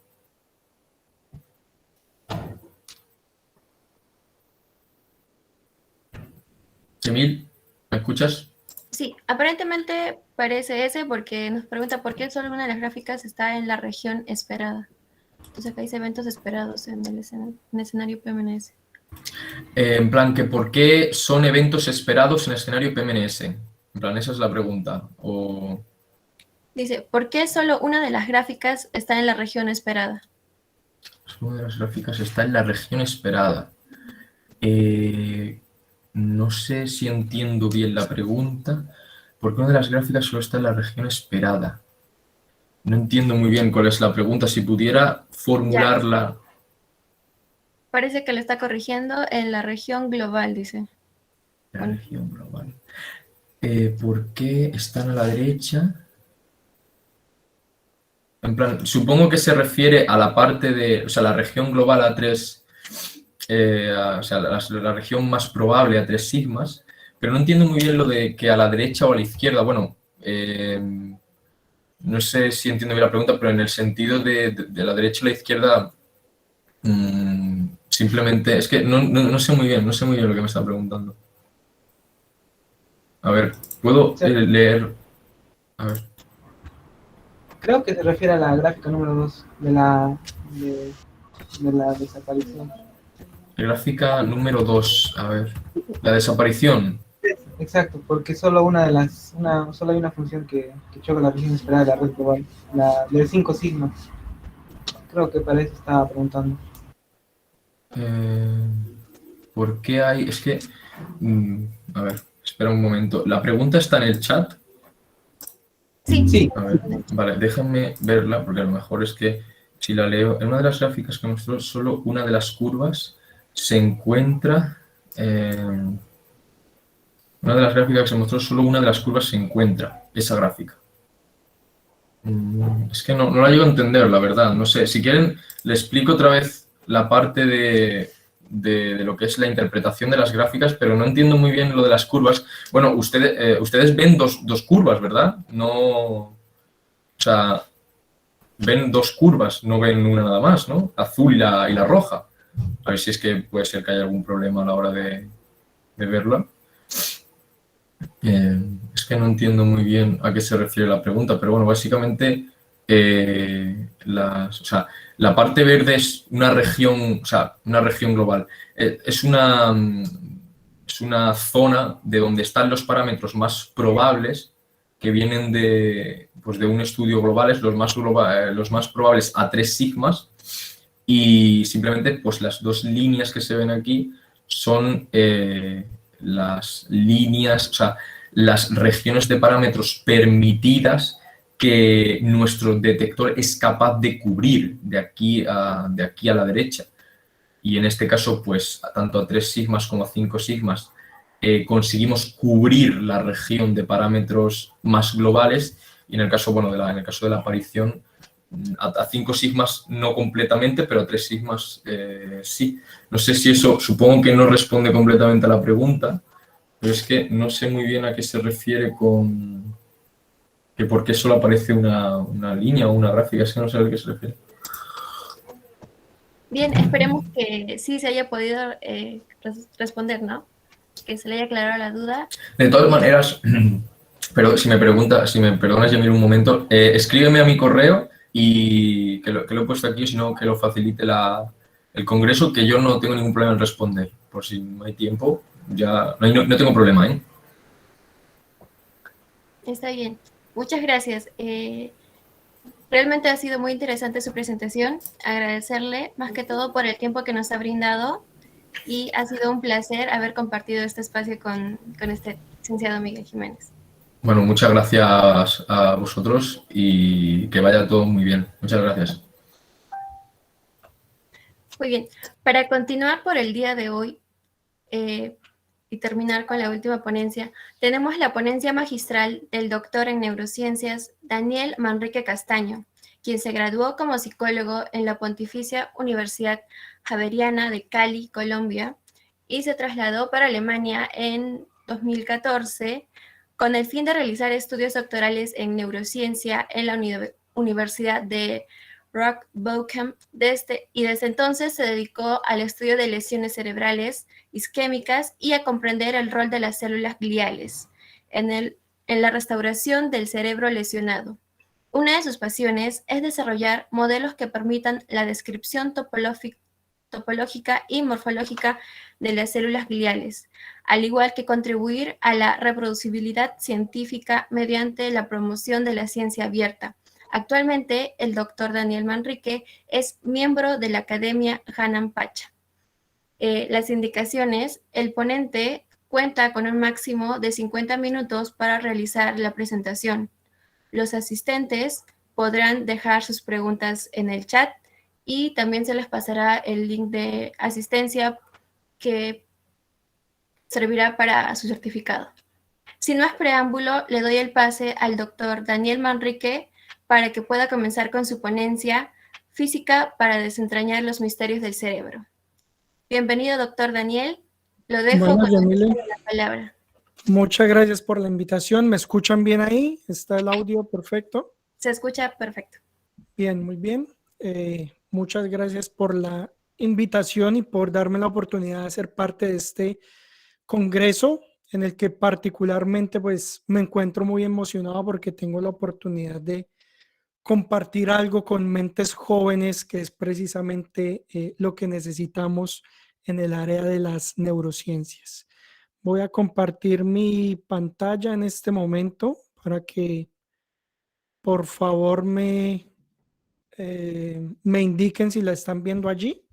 Emil, ¿me escuchas? Sí, aparentemente parece ese porque nos pregunta por qué solo una de las gráficas está en la región esperada. Entonces acá dice eventos esperados en el escenario PMNS. En plan, que ¿por qué son eventos esperados en escenario PMNS? En plan, esa es la pregunta. Dice, ¿por qué solo una de las gráficas está en la región esperada? Una de las gráficas está en la región esperada. No sé si entiendo bien la pregunta. ¿Por qué una de las gráficas solo está en la región esperada? No entiendo muy bien cuál es la pregunta. Si pudiera formularla. Ya. Parece que lo está corrigiendo en la región global, dice. La región global. ¿Por qué están a la derecha? En plan, supongo que se refiere a la parte de, o sea, la región global a 3, o sea, la región más probable a 3 sigmas, pero no entiendo muy bien lo de que a la derecha o a la izquierda. Bueno, no sé si entiendo bien la pregunta, pero en el sentido de la derecha a la izquierda, simplemente, es que no sé muy bien, lo que me está preguntando. A ver, ¿puedo leer? A ver. Creo que se refiere a la gráfica número 2 de la desaparición. Gráfica número 2, a ver. La desaparición. Exacto, porque solo solo hay una función que choca la región esperada de la red global, la de 5 sigmas. Creo que para eso estaba preguntando. ¿Por qué hay? Es que, a ver, espera un momento. ¿La pregunta está en el chat? Sí. A ver, vale, déjenme verla, porque a lo mejor es que si la leo, en una de las gráficas que mostró, solo una de las curvas se encuentra. Una de las gráficas que se mostró, solo una de las curvas se encuentra, esa gráfica. Es que no la llego a entender, la verdad. No sé, si quieren, le explico otra vez la parte de lo que es la interpretación de las gráficas, pero no entiendo muy bien lo de las curvas. Bueno, ustedes ven dos curvas, ¿verdad? No, o sea, ven dos curvas, no ven una nada más, ¿no? Azul y la roja. A ver si es que puede ser que haya algún problema a la hora de verla. Es que no entiendo muy bien a qué se refiere la pregunta, pero bueno, básicamente la parte verde es una región, o sea, una región global. Es una zona de donde están los parámetros más probables que vienen de un estudio global, los más probables a 3 sigmas, y simplemente pues las dos líneas que se ven aquí son las líneas, o sea, las regiones de parámetros permitidas que nuestro detector es capaz de cubrir de aquí a la derecha. Y en este caso, pues, tanto a 3 sigmas como a 5 sigmas, conseguimos cubrir la región de parámetros más globales, y en el caso, bueno, en el caso de la aparición, a 5 sigmas no completamente, pero a 3 sigmas sí. No sé si eso, supongo que no responde completamente a la pregunta, pero es que no sé muy bien a qué se refiere con que por qué solo aparece una línea o una gráfica, es que no sé a qué se refiere. Bien, esperemos que sí se haya podido responder, ¿no? Que se le haya aclarado la duda. De todas maneras, pero si me perdonas, Yamil, un momento, escríbeme a mi correo y que lo he puesto aquí, sino que lo facilite el Congreso, que yo no tengo ningún problema en responder. Por si no hay tiempo, ya no tengo problema, ¿eh? Está bien. Muchas gracias. Realmente ha sido muy interesante su presentación. Agradecerle más que todo por el tiempo que nos ha brindado, y ha sido un placer haber compartido este espacio con este licenciado Miguel Jiménez. Bueno, muchas gracias a vosotros y que vaya todo muy bien. Muchas gracias. Muy bien. Para continuar por el día de hoy y terminar con la última ponencia, tenemos la ponencia magistral del doctor en neurociencias Daniel Manrique Castaño, quien se graduó como psicólogo en la Pontificia Universidad Javeriana de Cali, Colombia, y se trasladó para Alemania en 2014 con el fin de realizar estudios doctorales en neurociencia en la Universidad de Rock Bochum, y desde entonces se dedicó al estudio de lesiones cerebrales isquémicas y a comprender el rol de las células gliales en la restauración del cerebro lesionado. Una de sus pasiones es desarrollar modelos que permitan la descripción topológica y morfológica de las células gliales, al igual que contribuir a la reproducibilidad científica mediante la promoción de la ciencia abierta. Actualmente, el doctor Daniel Manrique es miembro de la Academia Hanan Pacha. Las indicaciones: el ponente cuenta con un máximo de 50 minutos para realizar la presentación. Los asistentes podrán dejar sus preguntas en el chat y también se les pasará el link de asistencia que servirá para su certificado. Sin más preámbulo, le doy el pase al doctor Daniel Manrique para que pueda comenzar con su ponencia Física para desentrañar los misterios del cerebro. Bienvenido, doctor Daniel. Lo dejo con la palabra. Muchas gracias por la invitación. ¿Me escuchan bien ahí? ¿Está el audio perfecto? Se escucha perfecto. Bien, muy bien. Muchas gracias por la invitación y por darme la oportunidad de ser parte de este congreso en el que particularmente pues me encuentro muy emocionado porque tengo la oportunidad de compartir algo con mentes jóvenes, que es precisamente lo que necesitamos en el área de las neurociencias. Voy a compartir mi pantalla en este momento para que por favor me indiquen si la están viendo allí.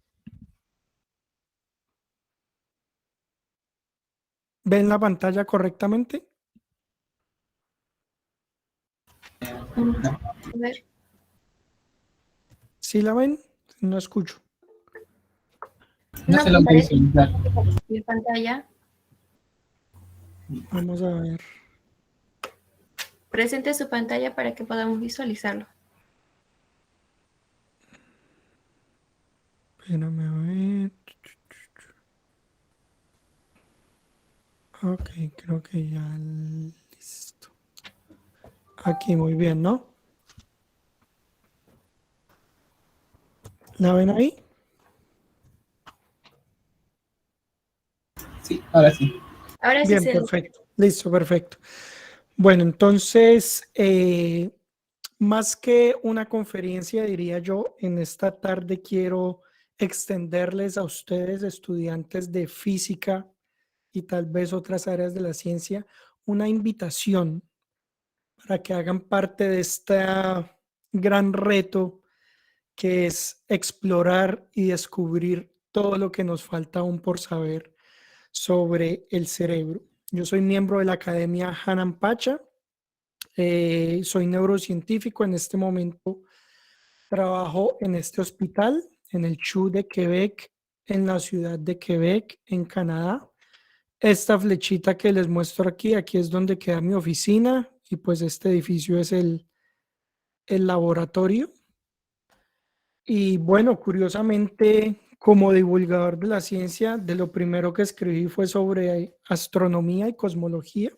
¿Ven la pantalla correctamente? A ver, ¿Sí la ven? No escucho. No no se lo me voy a parece visualizar. mi pantalla. Vamos a ver. Presente su pantalla para que podamos visualizarlo. Espérame a ver. Ok, creo que ya listo. Aquí muy bien, ¿no? ¿La ven ahí? Sí, ahora sí. Ahora sí Bien, se... perfecto. Listo, perfecto. Bueno, entonces, más que una conferencia, diría yo, en esta tarde quiero extenderles a ustedes, estudiantes de física y tal vez otras áreas de la ciencia, una invitación para que hagan parte de este gran reto que es explorar y descubrir todo lo que nos falta aún por saber sobre el cerebro. Yo soy miembro de la Academia Hanan Pacha, soy neurocientífico. En este momento trabajo en este hospital, en el CHU de Quebec, en la ciudad de Quebec, en Canadá. Esta flechita que les muestro aquí, aquí es donde queda mi oficina y pues este edificio es el laboratorio. Y bueno, curiosamente, como divulgador de la ciencia, de lo primero que escribí fue sobre astronomía y cosmología.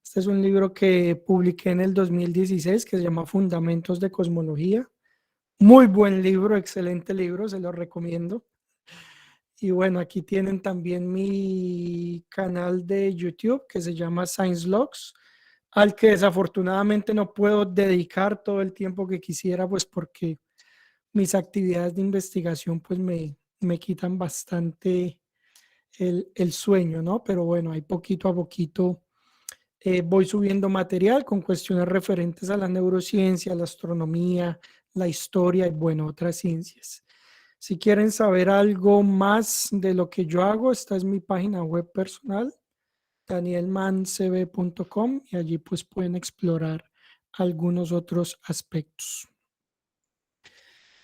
Este es un libro que publiqué en el 2016 que se llama Fundamentos de Cosmología. Muy buen libro, excelente libro, se lo recomiendo. Y bueno, aquí tienen también mi canal de YouTube que se llama Science Logs, al que desafortunadamente no puedo dedicar todo el tiempo que quisiera, pues porque mis actividades de investigación pues me quitan bastante el sueño, ¿no? Pero bueno, ahí poquito a poquito voy subiendo material con cuestiones referentes a la neurociencia, la astronomía, la historia y bueno, otras ciencias. Si quieren saber algo más de lo que yo hago, esta es mi página web personal, danielmancb.com, y allí pues pueden explorar algunos otros aspectos.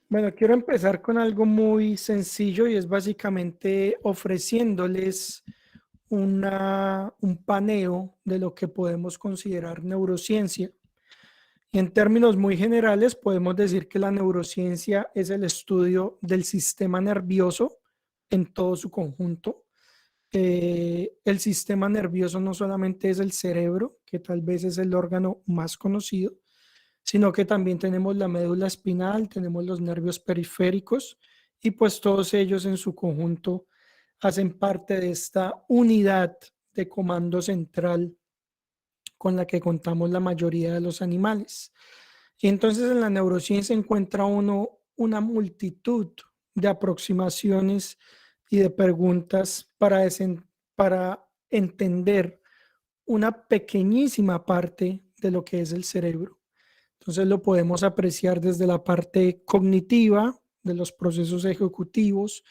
Bueno, quiero empezar con algo muy sencillo y es básicamente ofreciéndoles un paneo de lo que podemos considerar neurociencia. Y en términos muy generales, podemos decir que la neurociencia es el estudio del sistema nervioso en todo su conjunto. El sistema nervioso no solamente es el cerebro, que tal vez es el órgano más conocido, sino que también tenemos la médula espinal, tenemos los nervios periféricos y pues todos ellos en su conjunto hacen parte de esta unidad de comando central con la que contamos la mayoría de los animales. Y entonces en la neurociencia encuentra uno una multitud de aproximaciones y de preguntas para entender una pequeñísima parte de lo que es el cerebro. Entonces lo podemos apreciar desde la parte cognitiva, de los procesos ejecutivos,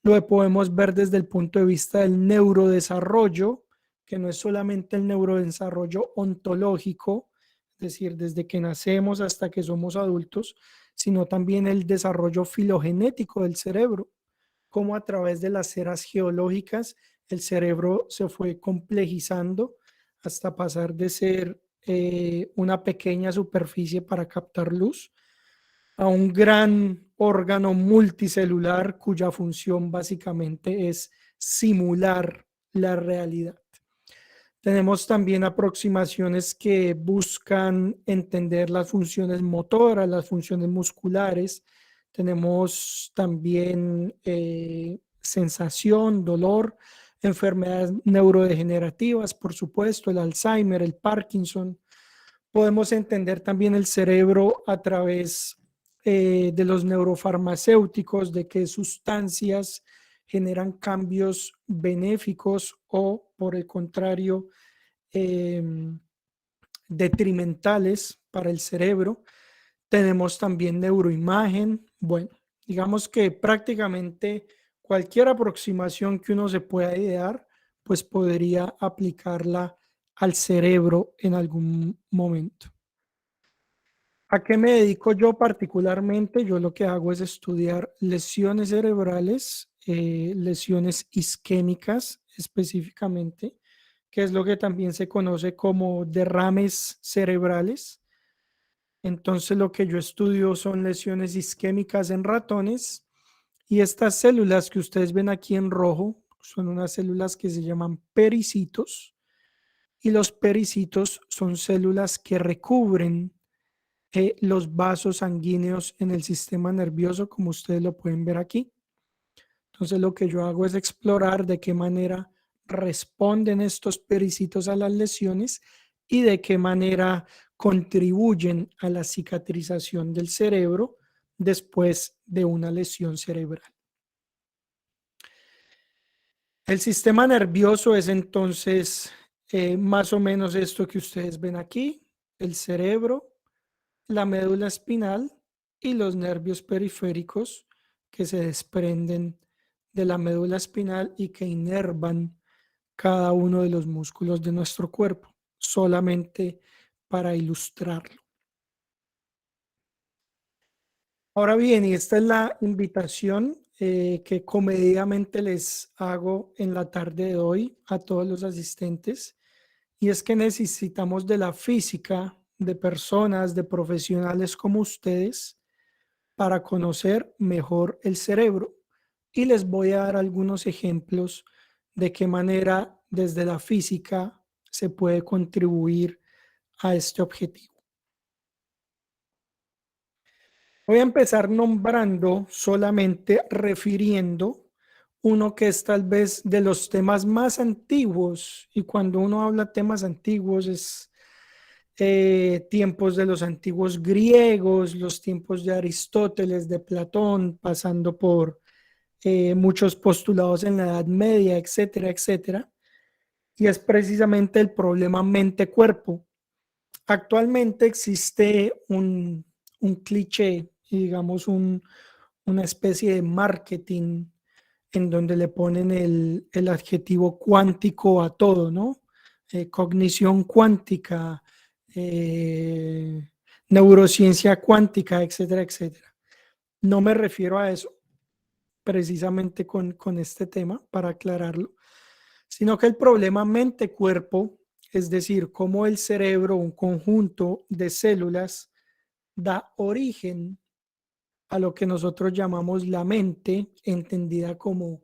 lo podemos ver desde el punto de vista del neurodesarrollo, que no es solamente el neurodesarrollo ontológico, es decir, desde que nacemos hasta que somos adultos, sino también el desarrollo filogenético del cerebro, cómo a través de las eras geológicas el cerebro se fue complejizando hasta pasar de ser una pequeña superficie para captar luz a un gran órgano multicelular cuya función básicamente es simular la realidad. Tenemos también aproximaciones que buscan entender las funciones motoras, las funciones musculares, tenemos también sensación, dolor, enfermedades neurodegenerativas, por supuesto, el Alzheimer, el Parkinson. Podemos entender también el cerebro a través de los neurofarmacéuticos, de qué sustancias generan cambios benéficos o, por el contrario, detrimentales para el cerebro. Tenemos también neuroimagen. Bueno, digamos que prácticamente cualquier aproximación que uno se pueda idear, pues podría aplicarla al cerebro en algún momento. ¿A qué me dedico yo particularmente? Yo lo que hago es estudiar lesiones cerebrales, lesiones isquémicas específicamente, que es lo que también se conoce como derrames cerebrales. Entonces lo que yo estudio son lesiones isquémicas en ratones y estas células que ustedes ven aquí en rojo son unas células que se llaman pericitos y los pericitos son células que recubren los vasos sanguíneos en el sistema nervioso, como ustedes lo pueden ver aquí. Entonces lo que yo hago es explorar de qué manera responden estos pericitos a las lesiones y de qué manera contribuyen a la cicatrización del cerebro después de una lesión cerebral. El sistema nervioso es entonces más o menos esto que ustedes ven aquí, el cerebro, la médula espinal y los nervios periféricos que se desprenden de la médula espinal y que inervan cada uno de los músculos de nuestro cuerpo, solamente para ilustrarlo. Ahora bien, y esta es la invitación que comedidamente les hago en la tarde de hoy a todos los asistentes, y es que necesitamos de la física de personas, de profesionales como ustedes, para conocer mejor el cerebro. Y les voy a dar algunos ejemplos de qué manera desde la física se puede contribuir a este objetivo. Voy a empezar nombrando, solamente refiriendo uno que es tal vez de los temas más antiguos, y cuando uno habla de temas antiguos es tiempos de los antiguos griegos, los tiempos de Aristóteles, de Platón, pasando por muchos postulados en la Edad Media, etcétera, etcétera. Y es precisamente el problema mente-cuerpo. Actualmente existe un cliché, digamos una especie de marketing en donde le ponen el adjetivo cuántico a todo, ¿no? Cognición cuántica, neurociencia cuántica, etcétera, etcétera. No me refiero a eso precisamente con este tema, para aclararlo, sino que el problema mente-cuerpo, es decir, cómo el cerebro, un conjunto de células, da origen a lo que nosotros llamamos la mente, entendida como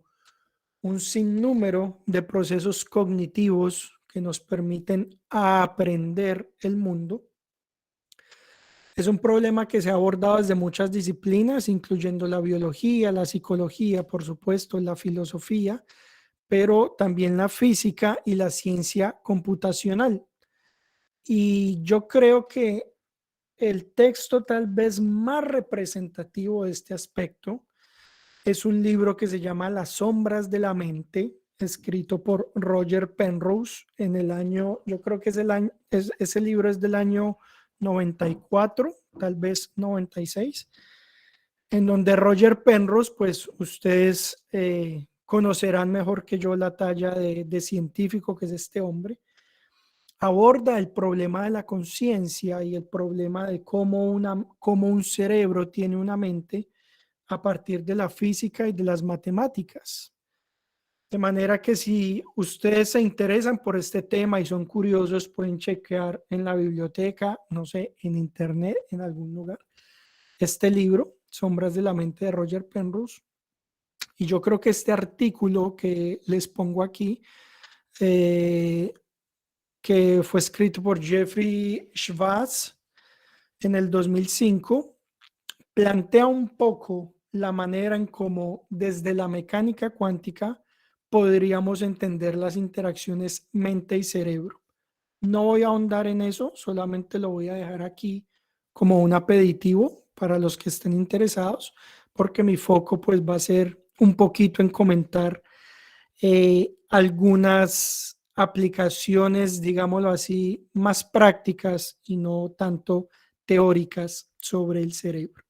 un sinnúmero de procesos cognitivos que nos permiten aprender el mundo. Es un problema que se ha abordado desde muchas disciplinas, incluyendo la biología, la psicología, por supuesto, la filosofía, pero también la física y la ciencia computacional. Y yo creo que el texto tal vez más representativo de este aspecto es un libro que se llama Las sombras de la mente, escrito por Roger Penrose en el año, yo creo que es el año, ese libro es del año 94, tal vez 96, en donde Roger Penrose, pues ustedes conocerán mejor que yo la talla de científico que es este hombre, aborda el problema de la conciencia y el problema de cómo un cerebro tiene una mente a partir de la física y de las matemáticas. De manera que si ustedes se interesan por este tema y son curiosos, pueden chequear en la biblioteca, no sé, en internet, en algún lugar, este libro, Sombras de la mente de Roger Penrose. Y yo creo que este artículo que les pongo aquí, que fue escrito por Jeffrey Schwartz en el 2005, plantea un poco la manera en cómo desde la mecánica cuántica podríamos entender las interacciones mente y cerebro. No voy a ahondar en eso, solamente lo voy a dejar aquí como un aperitivo para los que estén interesados, porque mi foco pues va a ser un poquito en comentar algunas aplicaciones, digámoslo así, más prácticas y no tanto teóricas sobre el cerebro.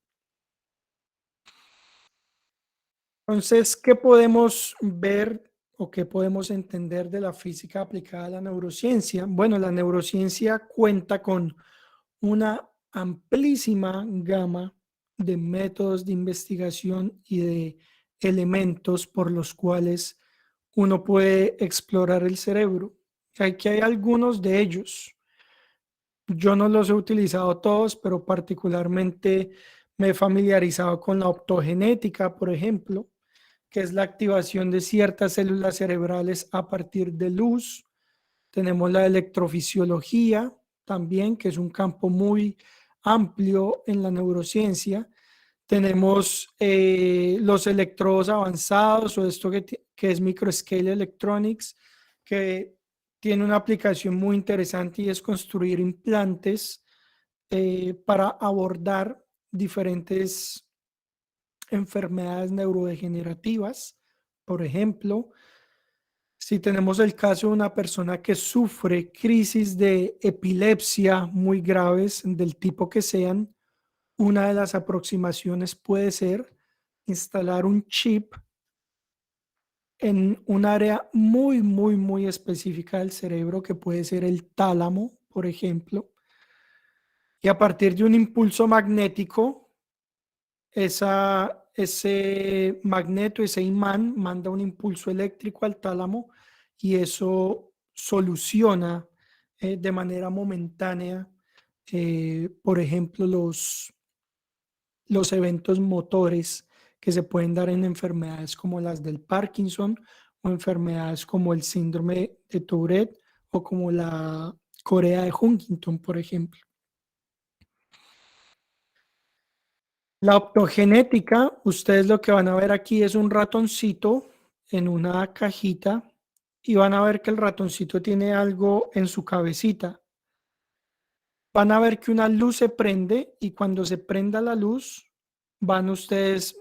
Entonces, ¿qué podemos ver o qué podemos entender de la física aplicada a la neurociencia? Bueno, la neurociencia cuenta con una amplísima gama de métodos de investigación y de elementos por los cuales uno puede explorar el cerebro. Aquí hay algunos de ellos. Yo no los he utilizado todos, pero particularmente me he familiarizado con la optogenética, por ejemplo, que es la activación de ciertas células cerebrales a partir de luz. Tenemos la electrofisiología también, que es un campo muy amplio en la neurociencia. Tenemos los electrodos avanzados o esto que es microscale electronics, que tiene una aplicación muy interesante y es construir implantes para abordar diferentes enfermedades neurodegenerativas. Por ejemplo, si tenemos el caso de una persona que sufre crisis de epilepsia muy graves, del tipo que sean, una de las aproximaciones puede ser instalar un chip en un área muy, muy, muy específica del cerebro, que puede ser el tálamo, por ejemplo, y a partir de un impulso magnético, ese magneto, ese imán, manda un impulso eléctrico al tálamo y eso soluciona de manera momentánea, por ejemplo, los eventos motores que se pueden dar en enfermedades como las del Parkinson o enfermedades como el síndrome de Tourette o como la Corea de Huntington, por ejemplo. La optogenética, ustedes lo que van a ver aquí es un ratoncito en una cajita y van a ver que el ratoncito tiene algo en su cabecita. Van a ver que una luz se prende y cuando se prenda la luz van ustedes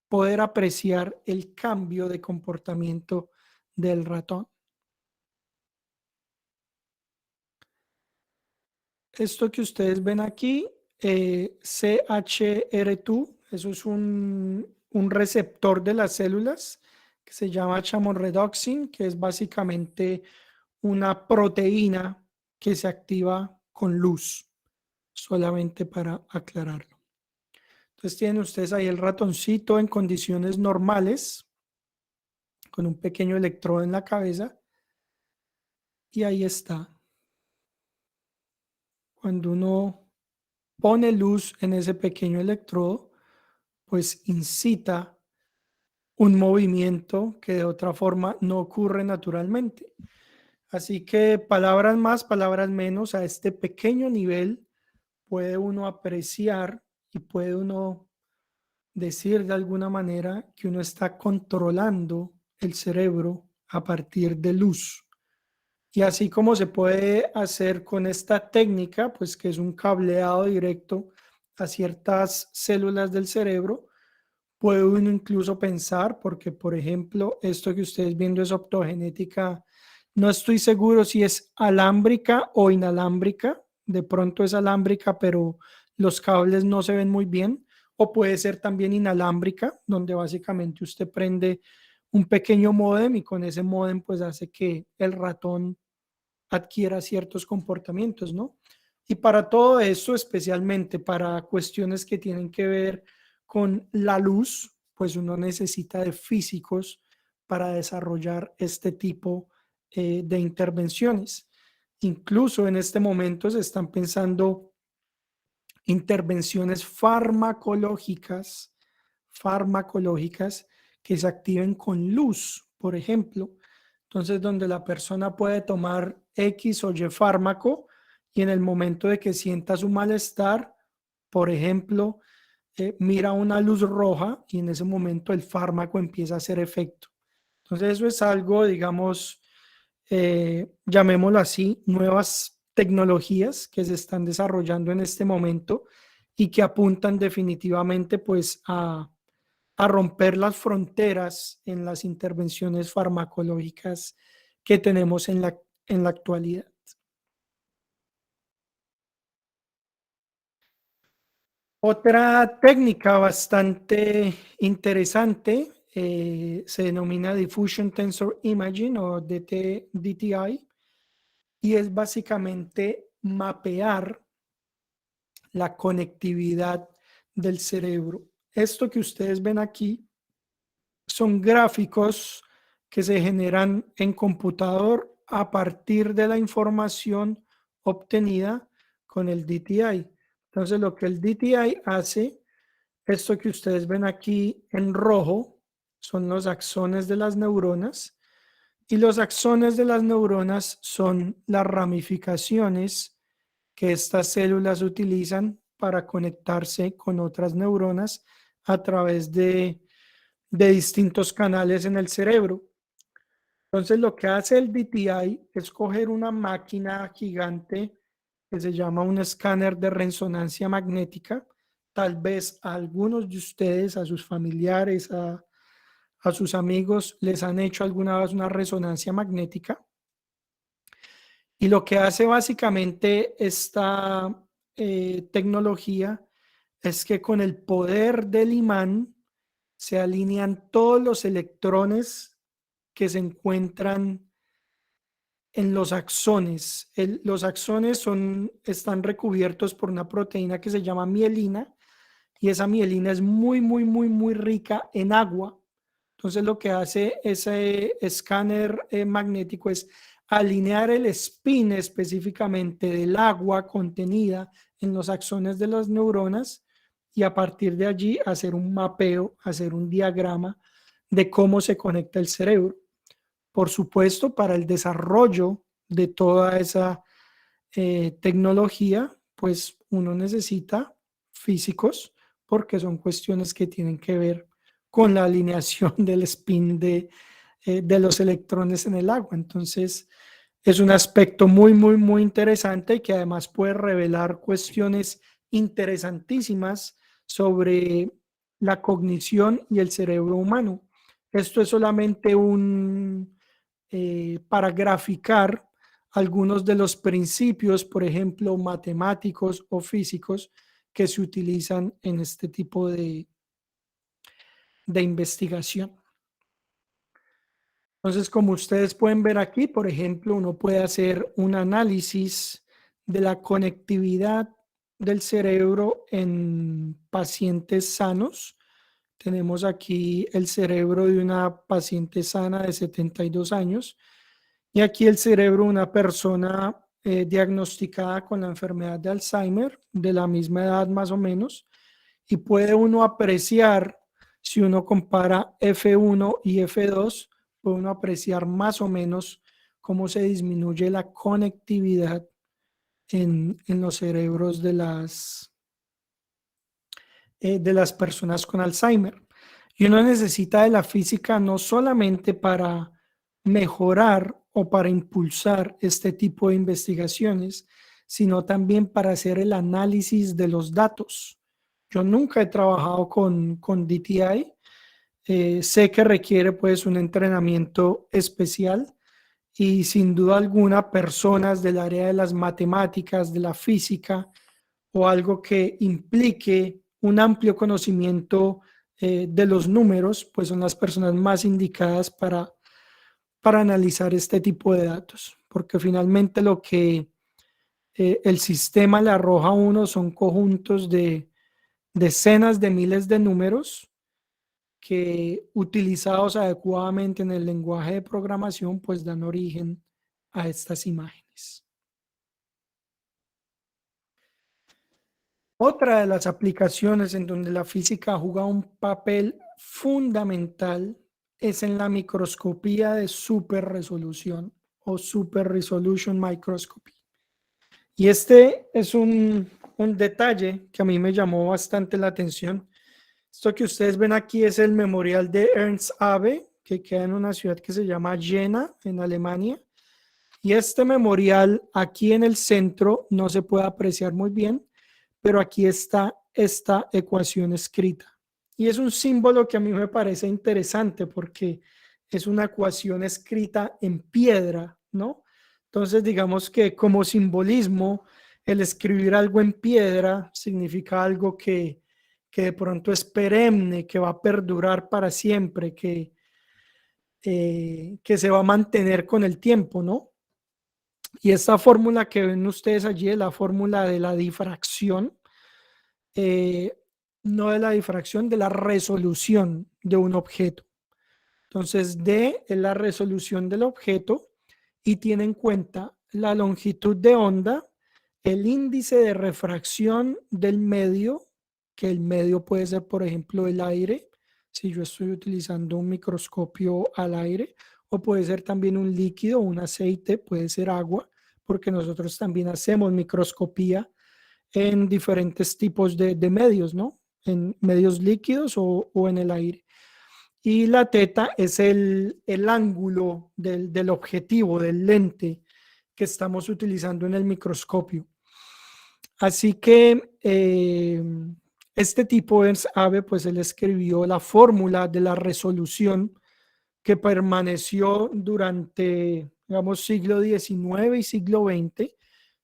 poder apreciar el cambio de comportamiento del ratón. Esto que ustedes ven aquí, CHR2, eso es un receptor de las células que se llama chamorredoxin, que es básicamente una proteína que se activa con luz, solamente para aclararlo. Entonces tienen ustedes ahí el ratoncito en condiciones normales, con un pequeño electrodo en la cabeza, y ahí está. Cuando uno pone luz en ese pequeño electrodo, pues incita un movimiento que de otra forma no ocurre naturalmente. Así que palabras más, palabras menos, a este pequeño nivel puede uno apreciar y puede uno decir de alguna manera que uno está controlando el cerebro a partir de luz. Y así como se puede hacer con esta técnica, pues que es un cableado directo a ciertas células del cerebro, puede uno incluso pensar, porque por ejemplo, esto que ustedes viendo es optogenética, no estoy seguro si es alámbrica o inalámbrica, de pronto es alámbrica, pero los cables no se ven muy bien, o puede ser también inalámbrica, donde básicamente usted prende un pequeño módem y con ese módem pues hace que el ratón adquiera ciertos comportamientos, ¿no? Y para todo esto, especialmente para cuestiones que tienen que ver con la luz, pues uno necesita de físicos para desarrollar este tipo de intervenciones. Incluso en este momento se están pensando intervenciones farmacológicas que se activen con luz, por ejemplo. Entonces, donde la persona puede tomar X o Y fármaco y en el momento de que sienta su malestar, por ejemplo, mira una luz roja y en ese momento el fármaco empieza a hacer efecto. Entonces eso es algo, digamos, llamémoslo así, nuevas tecnologías que se están desarrollando en este momento y que apuntan definitivamente pues a romper las fronteras en las intervenciones farmacológicas que tenemos en la actualidad. Otra técnica bastante interesante se denomina Diffusion Tensor Imaging o DTI y es básicamente mapear la conectividad del cerebro. Esto que ustedes ven aquí son gráficos que se generan en computador a partir de la información obtenida con el DTI. Entonces, lo que el DTI hace, esto que ustedes ven aquí en rojo, son los axones de las neuronas, y los axones de las neuronas son las ramificaciones que estas células utilizan para conectarse con otras neuronas a través de distintos canales en el cerebro. Entonces, lo que hace el DTI es coger una máquina gigante que se llama un escáner de resonancia magnética. Tal vez a algunos de ustedes, a sus familiares, a sus amigos, les han hecho alguna vez una resonancia magnética. Y lo que hace básicamente esta tecnología es que con el poder del imán se alinean todos los electrones que se encuentran en los axones. Los axones están recubiertos por una proteína que se llama mielina y esa mielina es muy, muy, muy, muy rica en agua. Entonces lo que hace ese escáner magnético es alinear el spin específicamente del agua contenida en los axones de las neuronas y a partir de allí hacer un mapeo, hacer un diagrama de cómo se conecta el cerebro. Por supuesto, para el desarrollo de toda esa tecnología, pues uno necesita físicos porque son cuestiones que tienen que ver con la alineación del spin de los electrones en el agua. Entonces, es un aspecto muy, muy, muy interesante y que además puede revelar cuestiones interesantísimas sobre la cognición y el cerebro humano. Esto es solamente para graficar algunos de los principios, por ejemplo, matemáticos o físicos que se utilizan en este tipo de investigación. Entonces, como ustedes pueden ver aquí, por ejemplo, uno puede hacer un análisis de la conectividad del cerebro en pacientes sanos. Tenemos aquí el cerebro de una paciente sana de 72 años y aquí el cerebro de una persona diagnosticada con la enfermedad de Alzheimer, de la misma edad más o menos, y puede uno apreciar, si uno compara F1 y F2, puede uno apreciar más o menos cómo se disminuye la conectividad en los cerebros de las personas con Alzheimer. Y uno necesita de la física no solamente para mejorar o para impulsar este tipo de investigaciones, sino también para hacer el análisis de los datos. Yo nunca he trabajado con DTI. Sé que requiere pues un entrenamiento especial y sin duda alguna personas del área de las matemáticas, de la física o algo que implique un amplio conocimiento de los números, pues son las personas más indicadas para analizar este tipo de datos, porque finalmente lo que el sistema le arroja a uno son conjuntos de decenas de miles de números que utilizados adecuadamente en el lenguaje de programación, pues dan origen a estas imágenes. Otra de las aplicaciones en donde la física juega un papel fundamental es en la microscopía de super resolution microscopy. Y este es un un detalle que a mí me llamó bastante la atención. Esto que ustedes ven aquí es el memorial de Ernst Abbe, que queda en una ciudad que se llama Jena, en Alemania. Y este memorial aquí en el centro no se puede apreciar muy bien, pero aquí está esta ecuación escrita. Y es un símbolo que a mí me parece interesante porque es una ecuación escrita en piedra, ¿no? Entonces, digamos que como simbolismo, el escribir algo en piedra significa algo que de pronto es perenne, que va a perdurar para siempre, que se va a mantener con el tiempo, ¿no? Y esta fórmula que ven ustedes allí es la fórmula de la difracción, no de la difracción, de la resolución de un objeto. Entonces, D es la resolución del objeto y tiene en cuenta la longitud de onda, el índice de refracción del medio, que el medio puede ser, por ejemplo, el aire, si yo estoy utilizando un microscopio al aire, o puede ser también un líquido, un aceite, puede ser agua, porque nosotros también hacemos microscopía en diferentes tipos de medios, ¿no? En medios líquidos o en el aire. Y la teta es el ángulo del objetivo, del lente que estamos utilizando en el microscopio. Así que este tipo de Abbe, pues él escribió la fórmula de la resolución que permaneció durante, digamos, siglo XIX y siglo XX,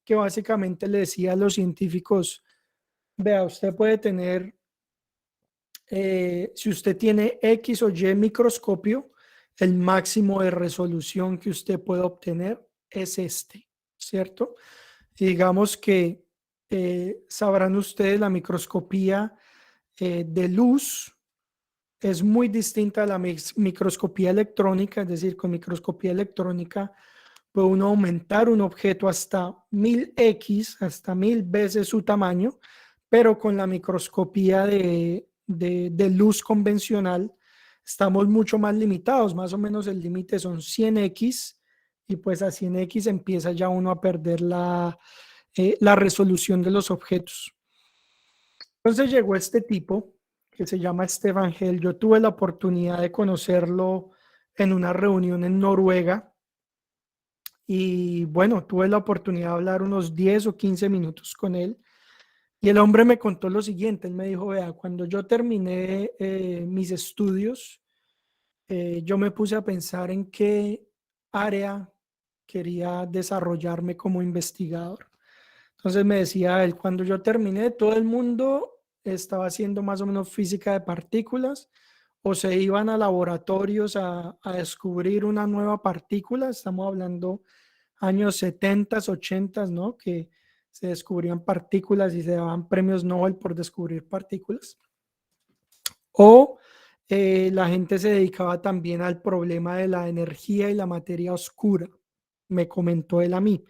que básicamente le decía a los científicos, vea, usted puede tener, si usted tiene X o Y microscopio, el máximo de resolución que usted puede obtener es este, ¿cierto? Y digamos que sabrán ustedes, la microscopía de luz es muy distinta a la microscopía electrónica, es decir, con microscopía electrónica puede uno aumentar un objeto hasta 1000x, hasta 1000 veces su tamaño, pero con la microscopía de luz convencional estamos mucho más limitados, más o menos el límite son 100x y pues a 100x empieza ya uno a perder la resolución de los objetos. Entonces llegó este tipo que se llama Stefan Hell. Yo tuve la oportunidad de conocerlo en una reunión en Noruega y bueno, tuve la oportunidad de hablar unos 10 o 15 minutos con él y el hombre me contó lo siguiente. Él me dijo, vea, cuando yo terminé mis estudios, yo me puse a pensar en qué área quería desarrollarme como investigador. Entonces me decía él, cuando yo terminé, todo el mundo estaba haciendo más o menos física de partículas o se iban a laboratorios a descubrir una nueva partícula. Estamos hablando años 70, 80, ¿no? Que se descubrían partículas y se daban premios Nobel por descubrir partículas. O la gente se dedicaba también al problema de la energía y la materia oscura, me comentó él a mí.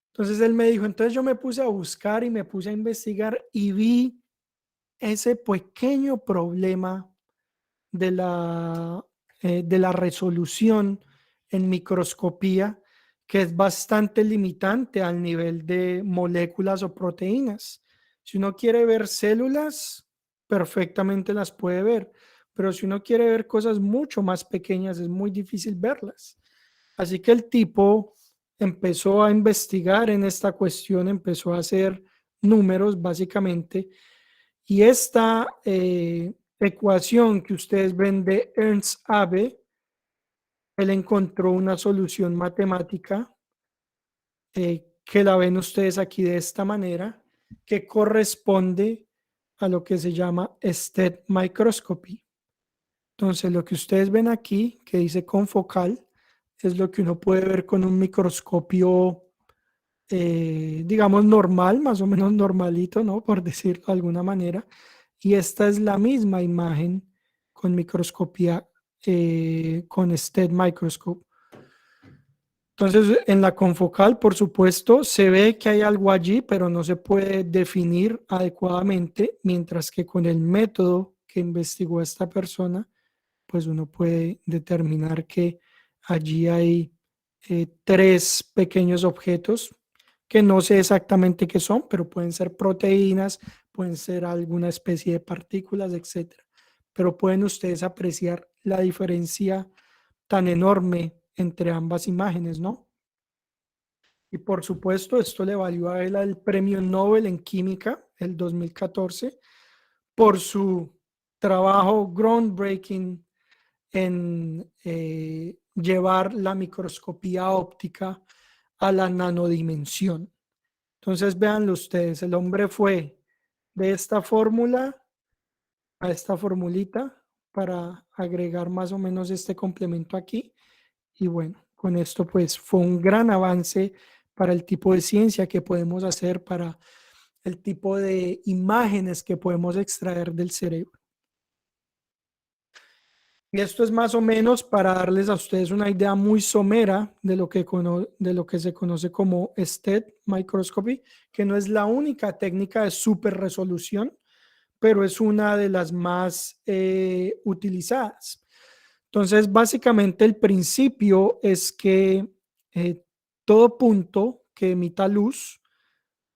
Entonces él me dijo, entonces yo me puse a buscar y me puse a investigar y vi ese pequeño problema de la resolución en microscopía, que es bastante limitante al nivel de moléculas o proteínas. Si uno quiere ver células, perfectamente las puede ver, pero si uno quiere ver cosas mucho más pequeñas, es muy difícil verlas. Así que el tipo empezó a investigar en esta cuestión, empezó a hacer números básicamente, y esta ecuación que ustedes ven de Ernst Abbe, él encontró una solución matemática que la ven ustedes aquí de esta manera, que corresponde a lo que se llama STED microscopy. Entonces, lo que ustedes ven aquí, que dice confocal, es lo que uno puede ver con un microscopio, digamos, normal, más o menos normalito, ¿no? Por decirlo de alguna manera. Y esta es la misma imagen con microscopía, con STED microscope. Entonces, en la confocal, por supuesto, se ve que hay algo allí, pero no se puede definir adecuadamente, mientras que con el método que investigó esta persona, pues uno puede determinar que allí hay 3 pequeños objetos que no sé exactamente qué son, pero pueden ser proteínas, pueden ser alguna especie de partículas, etcétera. Pero pueden ustedes apreciar la diferencia tan enorme entre ambas imágenes, ¿no? Y por supuesto, esto le valió a él el premio Nobel en Química el 2014 por su trabajo groundbreaking en llevar la microscopía óptica a la nanodimensión. Entonces, véanlo ustedes, el hombre fue de esta fórmula a esta formulita para agregar más o menos este complemento aquí. Y bueno, con esto pues fue un gran avance para el tipo de ciencia que podemos hacer, para el tipo de imágenes que podemos extraer del cerebro. Y esto es más o menos para darles a ustedes una idea muy somera de lo que se conoce como STED microscopy, que no es la única técnica de super resolución, pero es una de las más utilizadas. Entonces, básicamente el principio es que todo punto que emita luz,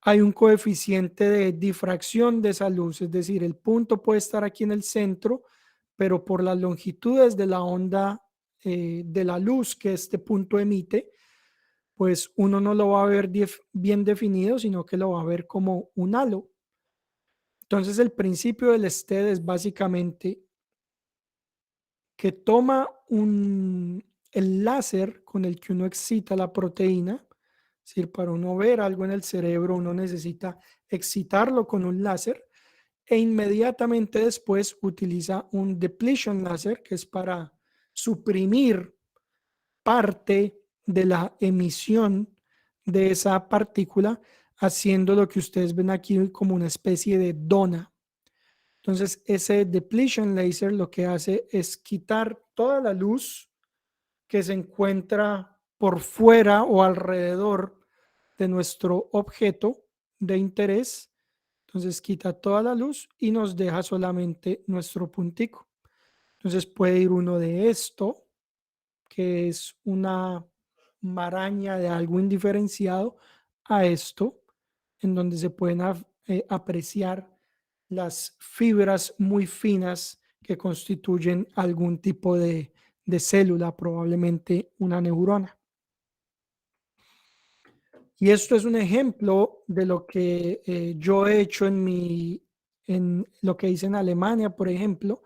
hay un coeficiente de difracción de esa luz, es decir, el punto puede estar aquí en el centro, pero por las longitudes de la onda de la luz que este punto emite, pues uno no lo va a ver bien definido, sino que lo va a ver como un halo. Entonces el principio del STED es básicamente que toma el láser con el que uno excita la proteína, es decir, para uno ver algo en el cerebro uno necesita excitarlo con un láser, e inmediatamente después utiliza un depletion láser, que es para suprimir parte de la emisión de esa partícula, haciendo lo que ustedes ven aquí como una especie de dona. Entonces, ese depletion laser lo que hace es quitar toda la luz que se encuentra por fuera o alrededor de nuestro objeto de interés. Entonces, quita toda la luz y nos deja solamente nuestro puntico. Entonces, puede ir uno de esto, que es una maraña de algo indiferenciado, a esto, en donde se pueden apreciar las fibras muy finas que constituyen algún tipo de célula, probablemente una neurona. Y esto es un ejemplo de lo que yo he hecho en lo que hice en Alemania, por ejemplo.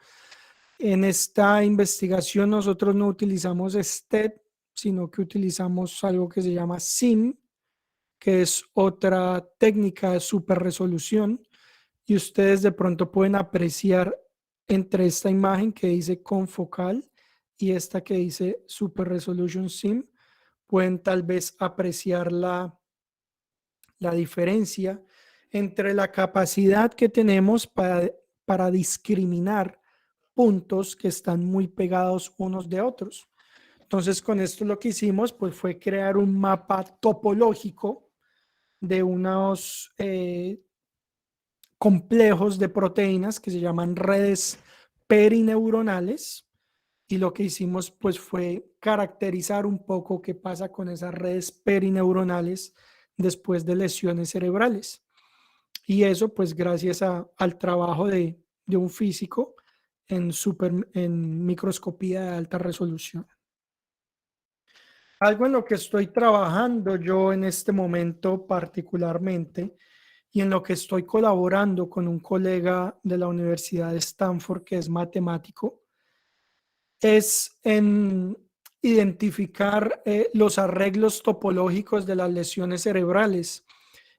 En esta investigación nosotros no utilizamos STED, sino que utilizamos algo que se llama SIM, que es otra técnica de super resolución. Y ustedes de pronto pueden apreciar entre esta imagen que dice confocal y esta que dice Super Resolution SIM, pueden tal vez apreciar la diferencia entre la capacidad que tenemos para discriminar puntos que están muy pegados unos de otros. Entonces, con esto lo que hicimos pues, fue crear un mapa topológico de unos complejos de proteínas que se llaman redes perineuronales, y lo que hicimos pues fue caracterizar un poco qué pasa con esas redes perineuronales después de lesiones cerebrales. Y eso pues gracias al trabajo de un físico en microscopía de alta resolución. Algo en lo que estoy trabajando yo en este momento particularmente, y en lo que estoy colaborando con un colega de la Universidad de Stanford que es matemático, es en identificar los arreglos topológicos de las lesiones cerebrales.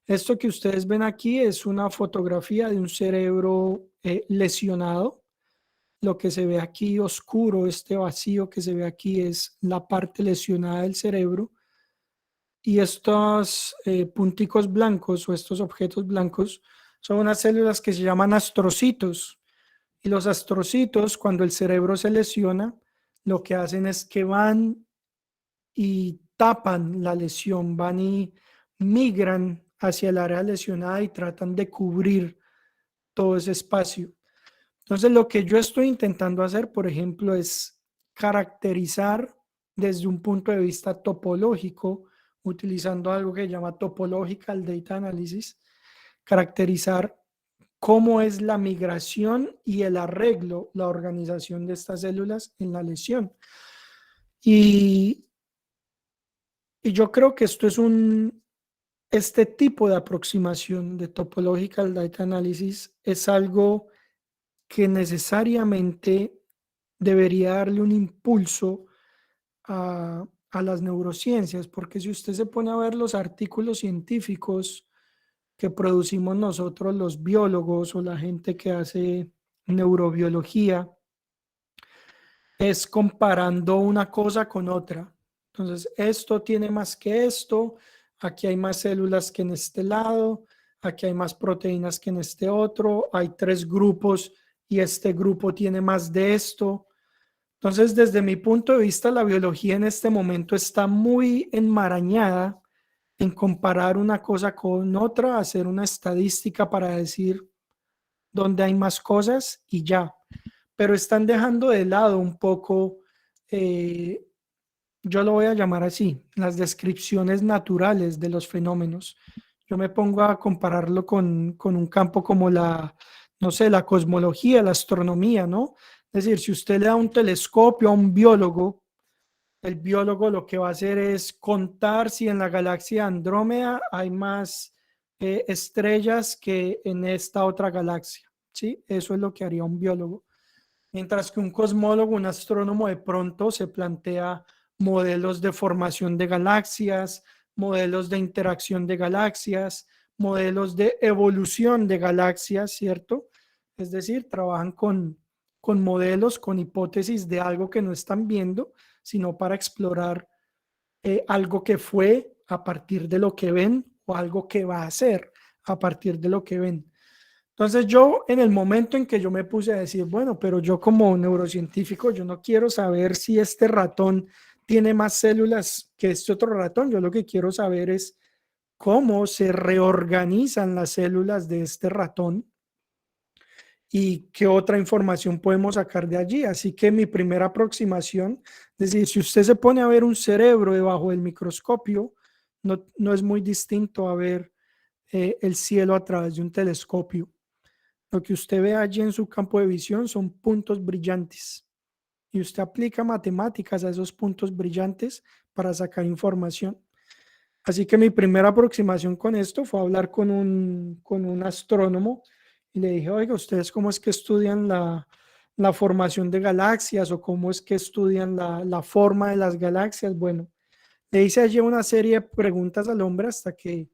Esto que ustedes ven aquí es una fotografía de un cerebro lesionado. Lo que se ve aquí oscuro, este vacío que se ve aquí, es la parte lesionada del cerebro. Y estos punticos blancos o estos objetos blancos son unas células que se llaman astrocitos. Y los astrocitos, cuando el cerebro se lesiona, lo que hacen es que van y tapan la lesión, van y migran hacia el área lesionada y tratan de cubrir todo ese espacio. Entonces, lo que yo estoy intentando hacer, por ejemplo, es caracterizar desde un punto de vista topológico utilizando algo que se llama Topological Data Analysis, caracterizar cómo es la migración y el arreglo, la organización de estas células en la lesión. Y yo creo que esto es este tipo de aproximación de Topological Data Analysis es algo que necesariamente debería darle un impulso a las neurociencias, porque si usted se pone a ver los artículos científicos que producimos nosotros, los biólogos o la gente que hace neurobiología, es comparando una cosa con otra. Entonces, esto tiene más que esto, aquí hay más células que en este lado, aquí hay más proteínas que en este otro, hay 3 grupos y este grupo tiene más de esto. Entonces, desde mi punto de vista, la biología en este momento está muy enmarañada en comparar una cosa con otra, hacer una estadística para decir dónde hay más cosas y ya. Pero están dejando de lado un poco, yo lo voy a llamar así, las descripciones naturales de los fenómenos. Yo me pongo a compararlo con un campo como no sé, la cosmología, la astronomía, ¿no? Es decir, si usted le da un telescopio a un biólogo, el biólogo lo que va a hacer es contar si en la galaxia Andrómeda hay más estrellas que en esta otra galaxia, ¿sí? Eso es lo que haría un biólogo. Mientras que un cosmólogo, un astrónomo de pronto se plantea modelos de formación de galaxias, modelos de interacción de galaxias, modelos de evolución de galaxias, ¿cierto? Es decir, trabajan con modelos, con hipótesis de algo que no están viendo, sino para explorar algo que fue a partir de lo que ven o algo que va a ser a partir de lo que ven. Entonces yo en el momento en que yo me puse a decir, bueno, pero yo como neurocientífico, yo no quiero saber si este ratón tiene más células que este otro ratón, yo lo que quiero saber es cómo se reorganizan las células de este ratón y qué otra información podemos sacar de allí. Así que mi primera aproximación, es decir, si usted se pone a ver un cerebro debajo del microscopio, no es muy distinto a ver el cielo a través de un telescopio. Lo que usted ve allí en su campo de visión son puntos brillantes y usted aplica matemáticas a esos puntos brillantes para sacar información. Así que mi primera aproximación con esto fue hablar con un astrónomo y le dije, oiga, ¿ustedes cómo es que estudian la formación de galaxias o cómo es que estudian la forma de las galaxias? Bueno, le hice allí una serie de preguntas al hombre hasta que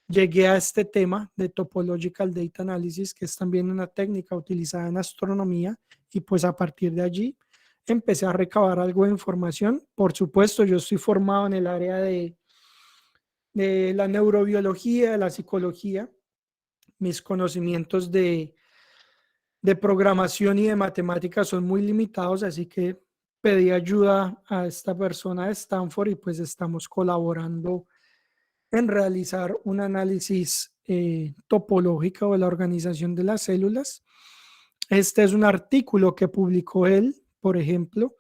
llegué a este tema de Topological Data Analysis, que es también una técnica utilizada en astronomía, y pues a partir de allí empecé a recabar algo de información. Por supuesto, yo estoy formado en el área de la neurobiología, de la psicología. Mis conocimientos de programación y de matemáticas son muy limitados, así que pedí ayuda a esta persona de Stanford y pues estamos colaborando en realizar un análisis topológico de la organización de las células. Este es un artículo que publicó él, por ejemplo.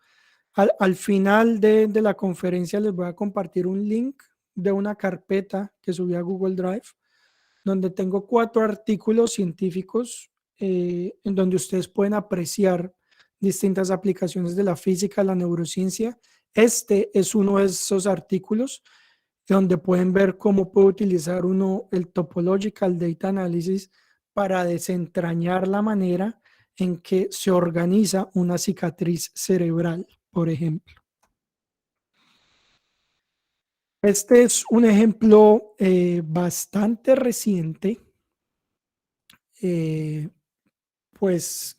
Al final de la conferencia les voy a compartir un link de una carpeta que subí a Google Drive, donde tengo 4 artículos científicos en donde ustedes pueden apreciar distintas aplicaciones de la física, la neurociencia. Este es uno de esos artículos donde pueden ver cómo puede utilizar uno el Topological Data Analysis para desentrañar la manera en que se organiza una cicatriz cerebral, por ejemplo. Este es un ejemplo bastante reciente, pues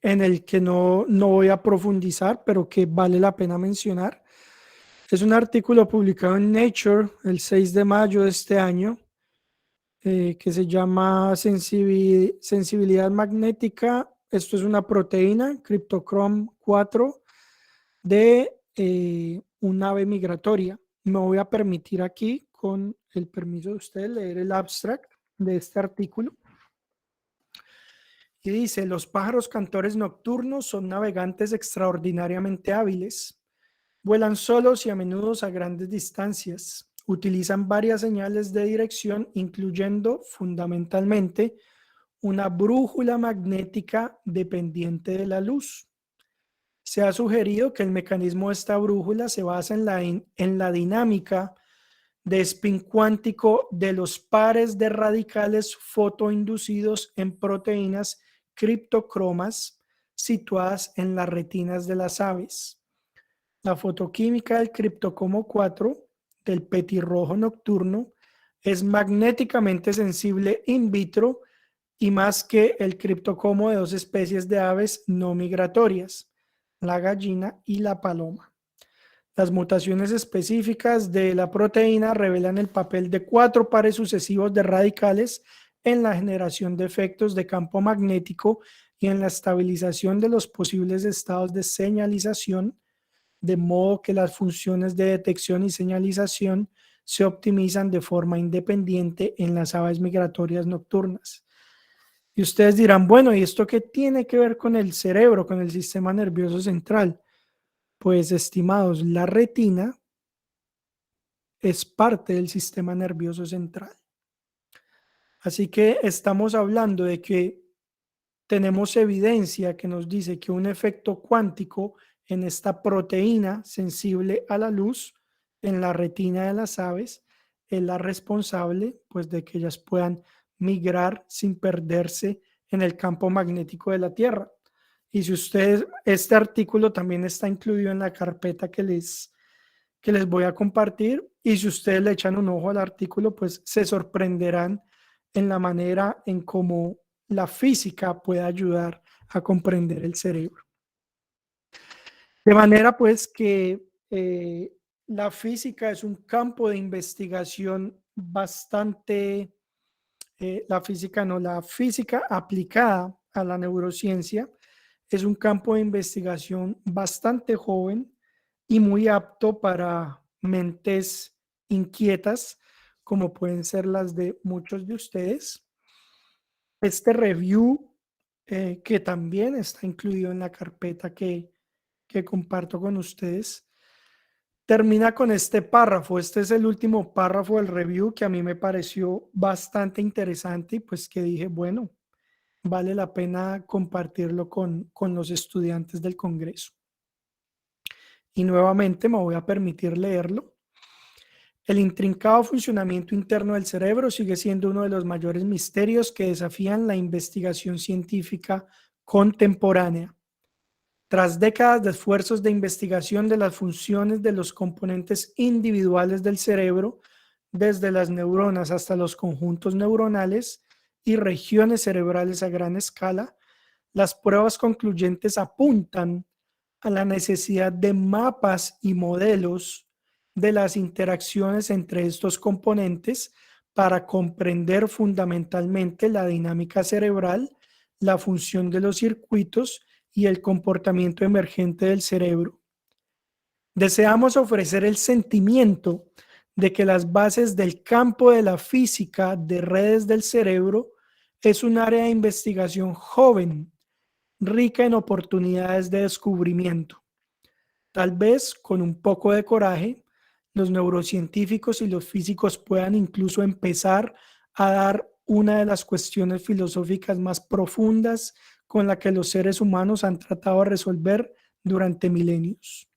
en el que no voy a profundizar, pero que vale la pena mencionar. Es un artículo publicado en Nature el 6 de mayo de este año, que se llama sensibilidad magnética. Esto es una proteína, Cryptochrome 4, de un ave migratoria. Me voy a permitir aquí, con el permiso de ustedes, leer el abstract de este artículo. Y dice, los pájaros cantores nocturnos son navegantes extraordinariamente hábiles. Vuelan solos y a menudo a grandes distancias. utilizan varias señales de dirección, incluyendo fundamentalmente una brújula magnética dependiente de la luz. Se ha sugerido que el mecanismo de esta brújula se basa en la dinámica de spin cuántico de los pares de radicales fotoinducidos en proteínas criptocromas situadas en las retinas de las aves. La fotoquímica del criptocromo 4 del petirrojo nocturno es magnéticamente sensible in vitro y más que el criptocromo de dos especies de aves no migratorias, la gallina y la paloma. Las mutaciones específicas de la proteína revelan el papel de 4 pares sucesivos de radicales en la generación de efectos de campo magnético y en la estabilización de los posibles estados de señalización, de modo que las funciones de detección y señalización se optimizan de forma independiente en las aves migratorias nocturnas. Y ustedes dirán, bueno, ¿y esto qué tiene que ver con el cerebro, con el sistema nervioso central? Pues, estimados, la retina es parte del sistema nervioso central. Así que estamos hablando de que tenemos evidencia que nos dice que un efecto cuántico en esta proteína sensible a la luz en la retina de las aves es la responsable, pues, de que ellas puedan migrar sin perderse en el campo magnético de la Tierra. Y si ustedes, este artículo también está incluido en la carpeta que les voy a compartir, y si ustedes le echan un ojo al artículo, pues se sorprenderán en la manera en cómo la física puede ayudar a comprender el cerebro. De manera pues que la física es un campo de investigación bastante, la física aplicada a la neurociencia es un campo de investigación bastante joven y muy apto para mentes inquietas, como pueden ser las de muchos de ustedes. Este review, que también está incluido en la carpeta que comparto con ustedes, termina con este párrafo. Este es el último párrafo del review que a mí me pareció bastante interesante y pues que dije, bueno, vale la pena compartirlo con los estudiantes del Congreso. Y nuevamente me voy a permitir leerlo. El intrincado funcionamiento interno del cerebro sigue siendo uno de los mayores misterios que desafían la investigación científica contemporánea. Tras décadas de esfuerzos de investigación de las funciones de los componentes individuales del cerebro, desde las neuronas hasta los conjuntos neuronales y regiones cerebrales a gran escala, las pruebas concluyentes apuntan a la necesidad de mapas y modelos de las interacciones entre estos componentes para comprender fundamentalmente la dinámica cerebral, la función de los circuitos y el comportamiento emergente del cerebro. Deseamos ofrecer el sentimiento de que las bases del campo de la física de redes del cerebro es un área de investigación joven, rica en oportunidades de descubrimiento. Tal vez con un poco de coraje, los neurocientíficos y los físicos puedan incluso empezar a dar una de las cuestiones filosóficas más profundas con la que los seres humanos han tratado de resolver durante milenios.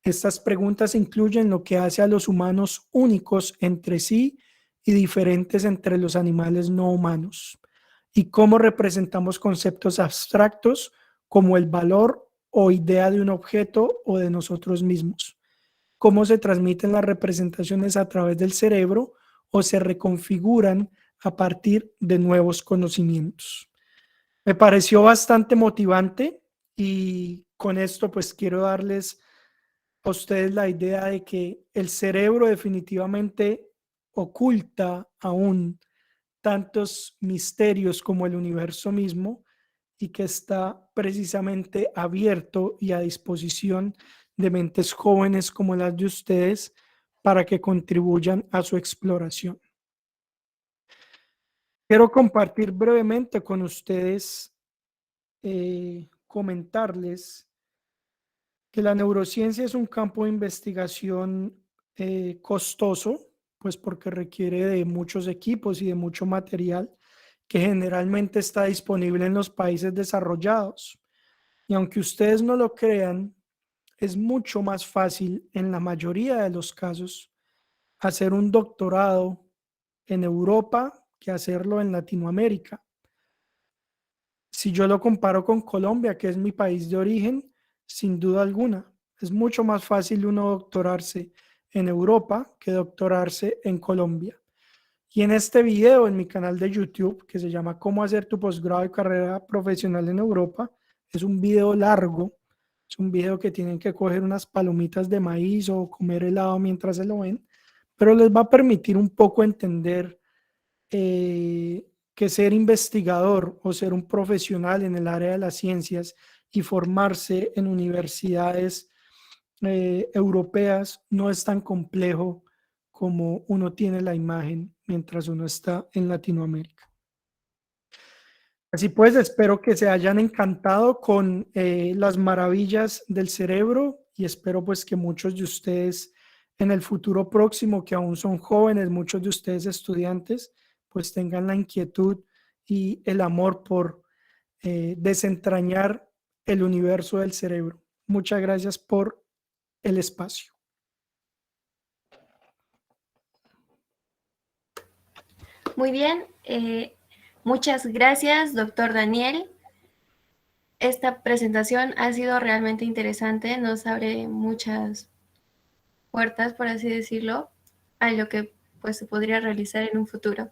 Estas preguntas incluyen lo que hace a los humanos únicos entre sí y diferentes entre los animales no humanos, y cómo representamos conceptos abstractos como el valor o idea de un objeto o de nosotros mismos, cómo se transmiten las representaciones a través del cerebro o se reconfiguran a partir de nuevos conocimientos. Me pareció bastante motivante y con esto pues quiero darles a ustedes la idea de que el cerebro definitivamente oculta aún tantos misterios como el universo mismo y que está precisamente abierto y a disposición de mentes jóvenes como las de ustedes para que contribuyan a su exploración. Quiero compartir brevemente con ustedes, comentarles que la neurociencia es un campo de investigación costoso, pues porque requiere de muchos equipos y de mucho material que generalmente está disponible en los países desarrollados. Y aunque ustedes no lo crean, es mucho más fácil en la mayoría de los casos hacer un doctorado en Europa que hacerlo en Latinoamérica. Si yo lo comparo con Colombia, que es mi país de origen, sin duda alguna, es mucho más fácil uno doctorarse en Europa que doctorarse en Colombia. Y en este video, en mi canal de YouTube, que se llama Cómo hacer tu posgrado y carrera profesional en Europa, es un video largo, es un video que tienen que coger unas palomitas de maíz o comer helado mientras se lo ven, pero les va a permitir un poco entender que ser investigador o ser un profesional en el área de las ciencias y formarse en universidades europeas no es tan complejo como uno tiene la imagen mientras uno está en Latinoamérica. Así pues, espero que se hayan encantado con las maravillas del cerebro y espero pues que muchos de ustedes en el futuro próximo, que aún son jóvenes, muchos de ustedes estudiantes, pues tengan la inquietud y el amor por desentrañar el universo del cerebro. Muchas gracias por el espacio. Muy bien, muchas gracias, doctor Daniel. Esta presentación ha sido realmente interesante, nos abre muchas puertas, por así decirlo, a lo que pues, se podría realizar en un futuro.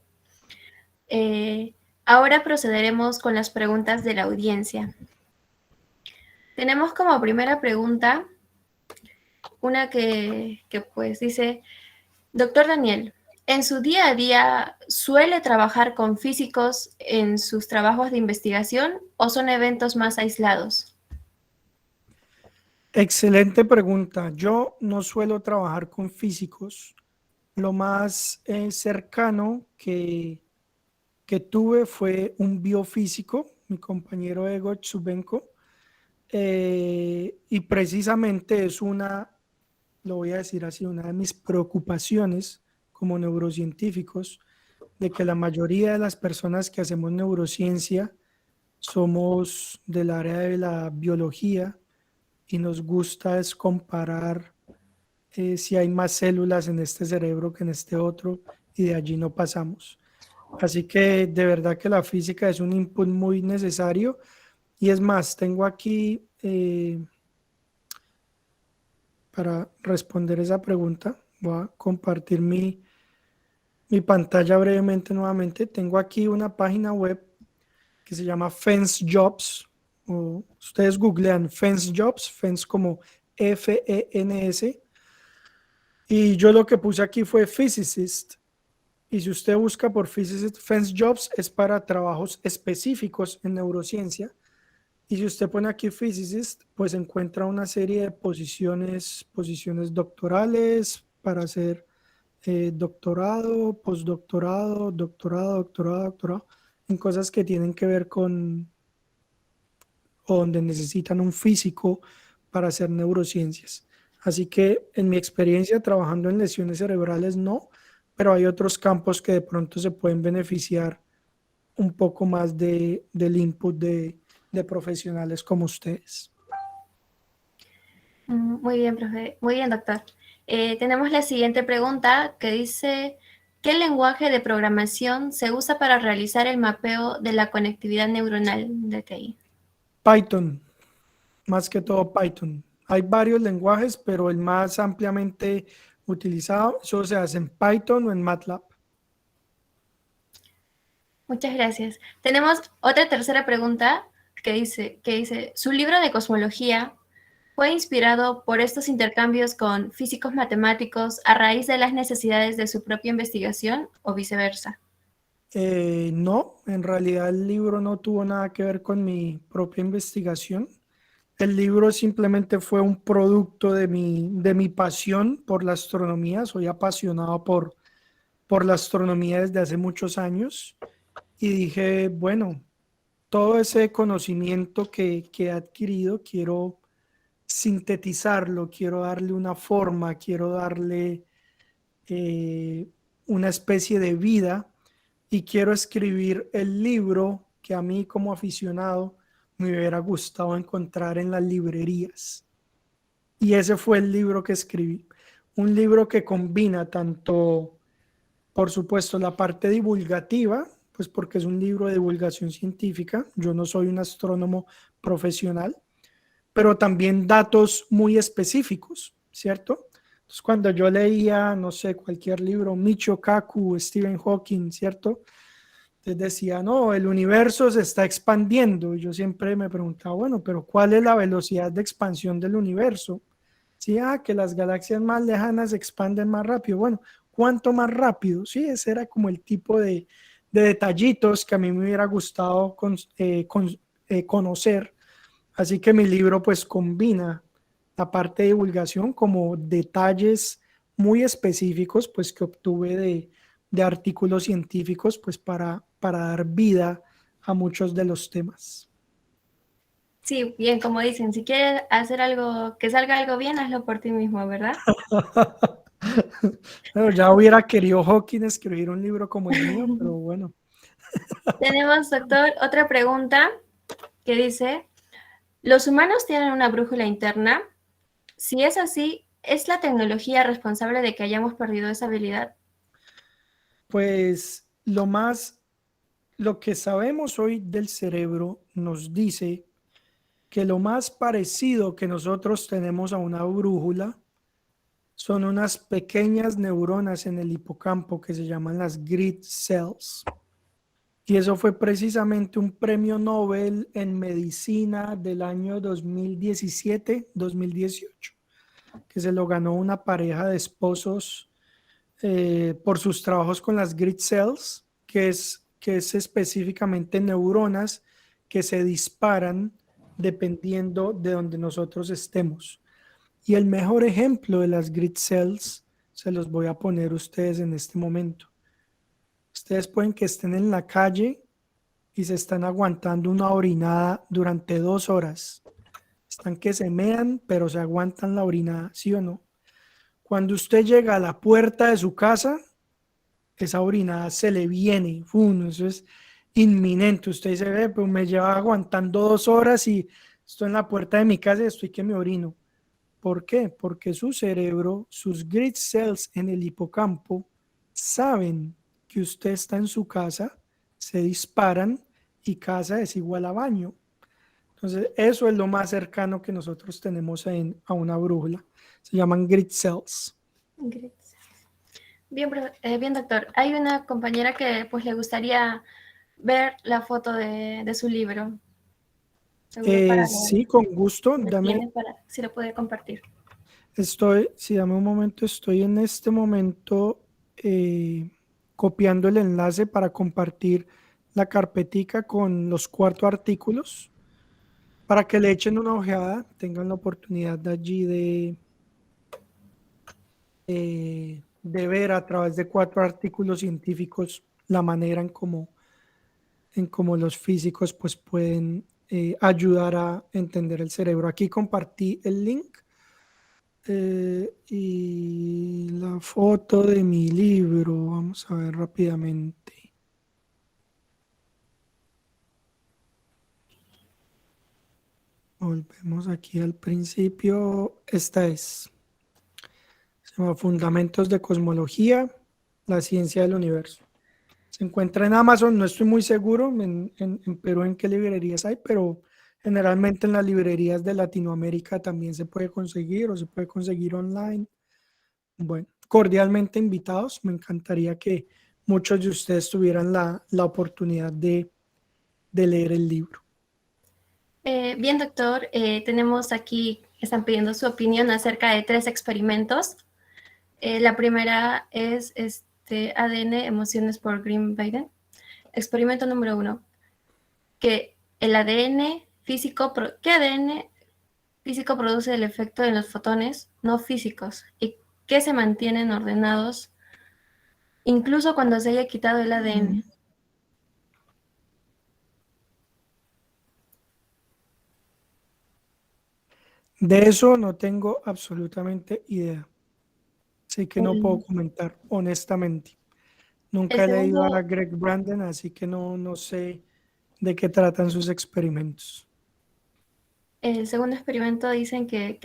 Ahora procederemos con las preguntas de la audiencia. Tenemos como primera pregunta una que pues dice, doctor Daniel, ¿en su día a día suele trabajar con físicos en sus trabajos de investigación o son eventos más aislados? Excelente pregunta. Yo no suelo trabajar con físicos. Lo más cercano que tuve fue un biofísico, mi compañero Ego Chubenko, y precisamente es lo voy a decir así, una de mis preocupaciones como neurocientíficos, de que la mayoría de las personas que hacemos neurociencia somos del área de la biología y nos gusta es comparar si hay más células en este cerebro que en este otro y de allí no pasamos. Así que de verdad que la física es un input muy necesario y es más, tengo aquí para responder esa pregunta, voy a compartir mi pantalla brevemente nuevamente. Tengo aquí una página web que se llama Fence Jobs. O ustedes googlean Fence Jobs, Fence como F-E-N-S. Y yo lo que puse aquí fue Physicist. Y si usted busca por Physicist, Fence Jobs es para trabajos específicos en neurociencia. Y si usted pone aquí Physicist, pues encuentra una serie de posiciones doctorales para hacer doctorado, postdoctorado, doctorado, en cosas que tienen que ver con o donde necesitan un físico para hacer neurociencias. Así que en mi experiencia trabajando en lesiones cerebrales no, pero hay otros campos que de pronto se pueden beneficiar un poco más del input de profesionales como ustedes. Muy bien, profe. Muy bien, doctor. Tenemos la siguiente pregunta que dice, ¿qué lenguaje de programación se usa para realizar el mapeo de la conectividad neuronal de TI? Python, más que todo Python. Hay varios lenguajes, pero el más ampliamente utilizado solo se hace en Python o en MATLAB. Muchas gracias. Tenemos otra tercera pregunta que dice, ¿su libro de cosmología fue inspirado por estos intercambios con físicos matemáticos a raíz de las necesidades de su propia investigación o viceversa? No, en realidad el libro no tuvo nada que ver con mi propia investigación. El libro simplemente fue un producto de mi pasión por la astronomía. Soy apasionado por la astronomía desde hace muchos años y dije, bueno, todo ese conocimiento que he adquirido, quiero sintetizarlo, quiero darle una forma, quiero darle una especie de vida y quiero escribir el libro que a mí como aficionado me hubiera gustado encontrar en las librerías. Y ese fue el libro que escribí. Un libro que combina tanto, por supuesto, la parte divulgativa, pues porque es un libro de divulgación científica. Yo no soy un astrónomo profesional, pero también datos muy específicos, ¿cierto? Entonces, cuando yo leía, no sé, cualquier libro, Michio Kaku, Stephen Hawking, ¿cierto? Entonces decía, no, el universo se está expandiendo. Y yo siempre me preguntaba, bueno, pero ¿cuál es la velocidad de expansión del universo? Sí, que las galaxias más lejanas se expanden más rápido. Bueno, ¿cuánto más rápido? Sí, ese era como el tipo de detallitos que a mí me hubiera gustado conocer. Así que mi libro pues combina la parte de divulgación como detalles muy específicos pues que obtuve de artículos científicos pues para dar vida a muchos de los temas. Sí, bien, como dicen, si quieres hacer algo, que salga algo bien, hazlo por ti mismo, ¿verdad? Bueno, ya hubiera querido Hawking escribir un libro como el mío, pero bueno. Tenemos, doctor, otra pregunta que dice, ¿los humanos tienen una brújula interna? Si es así, ¿es la tecnología responsable de que hayamos perdido esa habilidad? Pues lo que sabemos hoy del cerebro nos dice que lo más parecido que nosotros tenemos a una brújula son unas pequeñas neuronas en el hipocampo que se llaman las grid cells. Y eso fue precisamente un premio Nobel en medicina del año 2017-2018, que se lo ganó una pareja de esposos por sus trabajos con las grid cells, que es específicamente neuronas que se disparan dependiendo de donde nosotros estemos. Y el mejor ejemplo de las grid cells se los voy a poner a ustedes en este momento. Ustedes pueden que estén en la calle y se están aguantando una orinada durante 2 horas. Están que se mean, pero se aguantan la orinada, ¿sí o no? Cuando usted llega a la puerta de su casa, esa orinada se le viene. ¡Fum! Eso es inminente. Usted se ve, pues me lleva aguantando 2 horas y estoy en la puerta de mi casa y estoy que me orino. ¿Por qué? Porque su cerebro, sus grid cells en el hipocampo, saben que usted está en su casa, se disparan y casa es igual a baño. Entonces, eso es lo más cercano que nosotros tenemos a una brújula. Se llaman grid cells. Bien, bien, doctor. Hay una compañera que pues le gustaría ver la foto de su libro. Seguro para Sí, con gusto. lo tiene para si lo puede compartir. Dame un momento, estoy en este momento copiando el enlace para compartir la carpetica con los 4 artículos para que le echen una ojeada, tengan la oportunidad de allí de ver a través de 4 artículos científicos la manera en cómo los físicos pues pueden ayudar a entender el cerebro. Aquí compartí el link y la foto de mi libro. Vamos a ver rápidamente. Volvemos aquí al principio. Esta es. Se llama Fundamentos de Cosmología, la ciencia del universo. Se encuentra en Amazon, no estoy muy seguro en Perú en qué librerías hay, pero generalmente en las librerías de Latinoamérica también se puede conseguir o se puede conseguir online. Bueno, cordialmente invitados. Me encantaría que muchos de ustedes tuvieran la oportunidad de leer el libro. Bien, doctor, tenemos aquí, están pidiendo su opinión acerca de 3 experimentos. La primera es ADN, emociones por Green Biden. Experimento número 1, que el ADN físico, ¿qué ADN físico produce el efecto en los fotones no físicos y que se mantienen ordenados incluso cuando se haya quitado el ADN? De eso no tengo absolutamente idea. Así que no puedo comentar honestamente. Nunca El he leído segundo, a Greg Brandon, así que no sé de qué tratan sus experimentos. el segundo experimento dicen que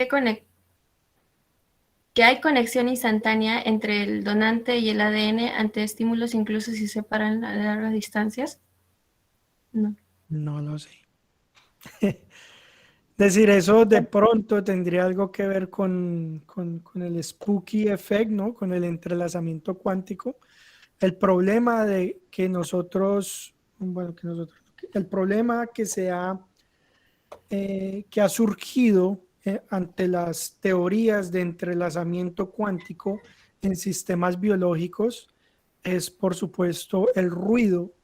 hay conexión instantánea entre el donante y el ADN ante estímulos incluso si se separan a largas distancias. No. No lo sé. Decir eso de pronto tendría algo que ver con el spooky effect, ¿no? Con el entrelazamiento cuántico. El problema de que nosotros, bueno, el problema que ha surgido ante las teorías de entrelazamiento cuántico en sistemas biológicos es, por supuesto, el ruido,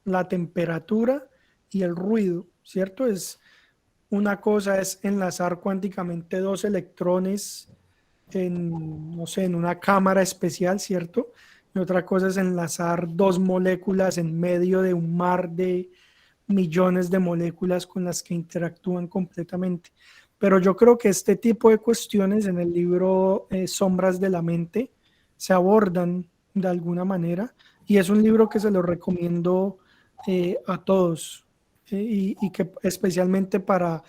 la temperatura y el ruido, ¿cierto? Una cosa es enlazar cuánticamente dos electrones no sé, en una cámara especial, ¿cierto? Y otra cosa es enlazar dos moléculas en medio de un mar de millones de moléculas con las que interactúan completamente. Pero yo creo que este tipo de cuestiones en el libro Sombras de la Mente se abordan de alguna manera y es un libro que se lo recomiendo a todos y que especialmente para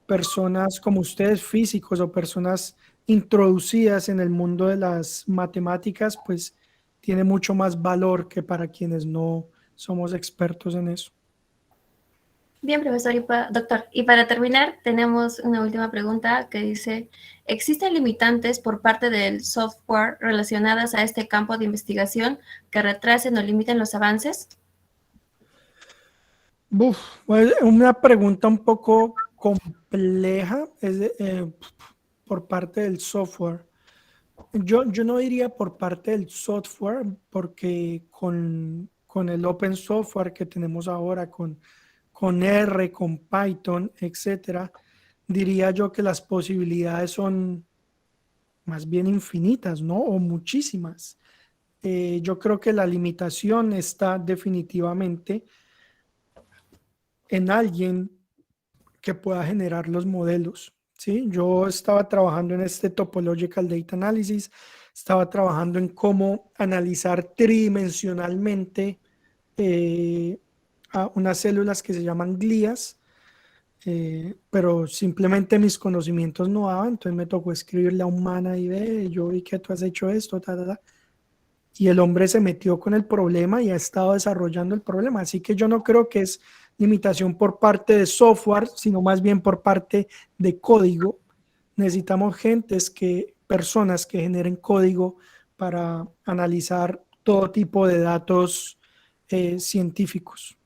personas como ustedes, físicos o personas introducidas en el mundo de las matemáticas, pues tiene mucho más valor que para quienes no somos expertos en eso. Bien, profesor y doctor. Y para terminar, tenemos una última pregunta que dice, ¿existen limitantes por parte del software relacionadas a este campo de investigación que retrasen o limiten los avances? Pues, una pregunta un poco compleja por parte del software. Yo no diría por parte del software, porque con el open software que tenemos ahora, con R, con Python, etcétera, diría yo que las posibilidades son más bien infinitas, ¿no? O muchísimas. Yo creo que la limitación está definitivamente en alguien que pueda generar los modelos, ¿sí? Yo estaba trabajando en este Topological Data Analysis, estaba trabajando en cómo analizar tridimensionalmente a unas células que se llaman glías, pero simplemente mis conocimientos no daban, entonces me tocó escribirle a un man y ve, yo vi que tú has hecho esto, ta, ta, ta. Y el hombre se metió con el problema y ha estado desarrollando el problema. Así que yo no creo que es limitación por parte de software, sino más bien por parte de código. Necesitamos personas que generen código para analizar todo tipo de datos científicos.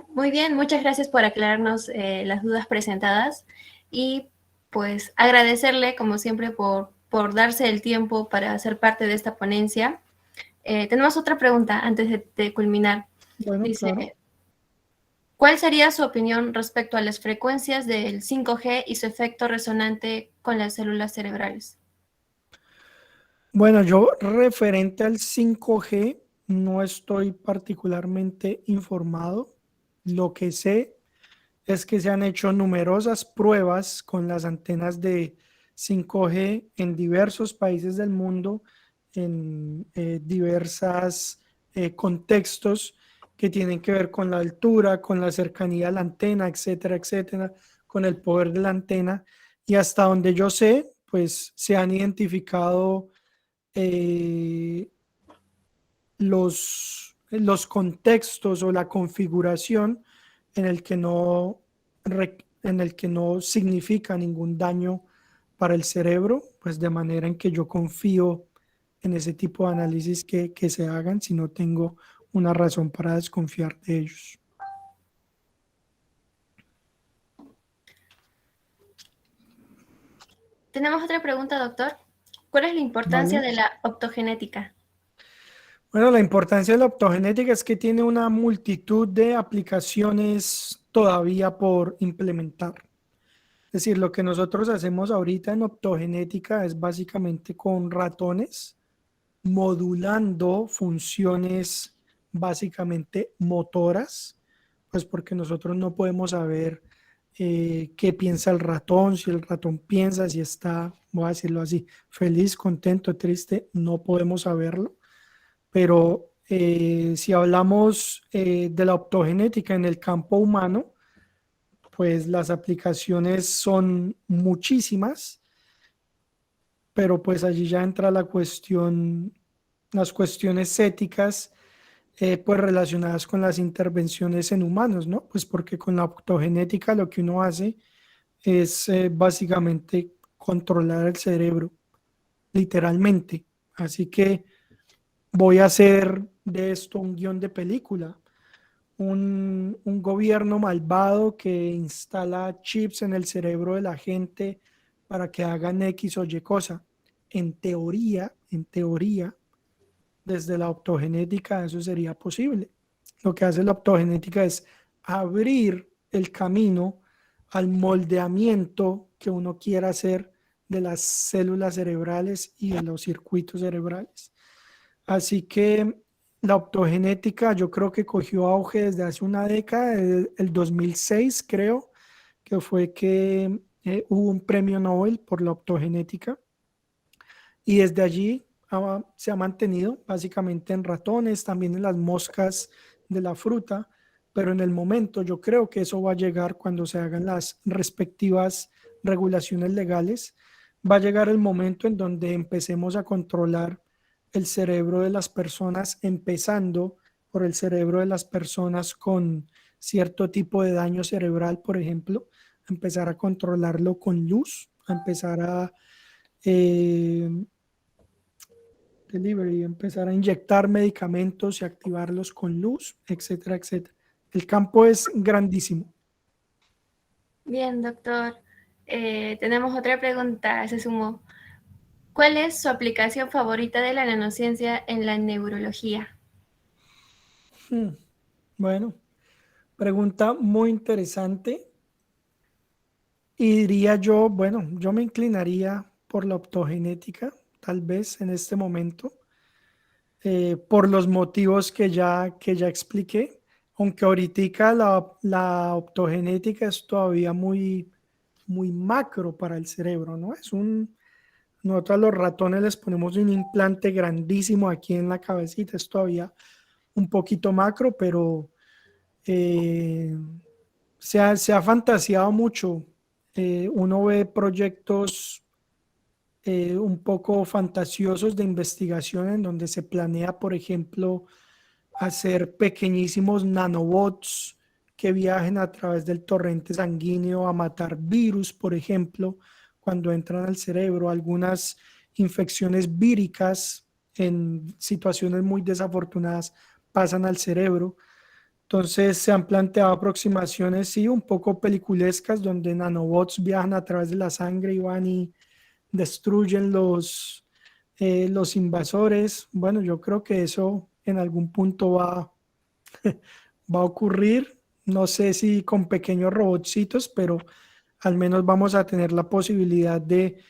Muy bien, muchas gracias por aclararnos las dudas presentadas y pues agradecerle como siempre por darse el tiempo para ser parte de esta ponencia. Tenemos otra pregunta antes de culminar. Bueno, Dice, claro. ¿cuál sería su opinión respecto a las frecuencias del 5G y su efecto resonante con las células cerebrales? Bueno, yo referente al 5G no estoy particularmente informado. Lo que sé es que se han hecho numerosas pruebas con las antenas de 5G en diversos países del mundo, en diversos contextos que tienen que ver con la altura, con la cercanía a la antena, etcétera, etcétera, con el poder de la antena. Y hasta donde yo sé, pues se han identificado eh, los contextos o la configuración en el que en el que no significa ningún daño para el cerebro, pues de manera en que yo confío en ese tipo de análisis que se hagan si no tengo una razón para desconfiar de ellos. Tenemos otra pregunta, doctor. ¿Cuál es la importancia ¿Vale? de la optogenética? Bueno, la importancia de la optogenética es que tiene una multitud de aplicaciones todavía por implementar. Es decir, lo que nosotros hacemos ahorita en optogenética es básicamente con ratones modulando funciones básicamente motoras, pues porque nosotros no podemos saber qué piensa el ratón, si el ratón piensa, si está, voy a decirlo así, feliz, contento, triste, no podemos saberlo. Pero si hablamos de la optogenética en el campo humano, pues las aplicaciones son muchísimas, pero pues allí ya entra la cuestión, las cuestiones éticas, pues relacionadas con las intervenciones en humanos, ¿no? Pues porque con la optogenética lo que uno hace es básicamente controlar el cerebro, literalmente. Así que voy a hacer de esto un guión de película. Un gobierno malvado que instala chips en el cerebro de la gente para que hagan X o Y cosa. En teoría, desde la optogenética eso sería posible. Lo que hace la optogenética es abrir el camino al moldeamiento que uno quiera hacer de las células cerebrales y de los circuitos cerebrales. Así que la optogenética yo creo que cogió auge desde hace una década, el 2006 creo, que fue que hubo un premio Nobel por la optogenética y desde allí se ha mantenido básicamente en ratones, también en las moscas de la fruta, pero en el momento yo creo que eso va a llegar cuando se hagan las respectivas regulaciones legales, va a llegar el momento en donde empecemos a controlar el cerebro de las personas, empezando por el cerebro de las personas con cierto tipo de daño cerebral, por ejemplo, empezar a controlarlo con luz, a empezar a eh, empezar a inyectar medicamentos y activarlos con luz, etcétera, etcétera. El campo es grandísimo. Bien, doctor. Tenemos otra pregunta, se sumó. ¿Cuál es su aplicación favorita de la nanociencia en la neurología? Bueno, pregunta muy interesante. Y diría yo, bueno, yo me inclinaría por la optogenética, tal vez en este momento, por los motivos que ya expliqué, aunque ahorita la optogenética es todavía muy macro para el cerebro, ¿no? Nosotros a los ratones les ponemos un implante grandísimo aquí en la cabecita, es todavía un poquito macro, pero eh, se ha fantaseado mucho. Uno ve proyectos un poco fantasiosos de investigación en donde se planea, por ejemplo, hacer pequeñísimos nanobots que viajen a través del torrente sanguíneo a matar virus, por ejemplo, cuando entran al cerebro, algunas infecciones víricas en situaciones muy desafortunadas pasan al cerebro. Entonces se han planteado aproximaciones, sí, un poco peliculescas, donde nanobots viajan a través de la sangre y van y destruyen los invasores. Bueno, yo creo que eso en algún punto va a ocurrir. No sé si con pequeños robotcitos, pero al menos vamos a tener la posibilidad de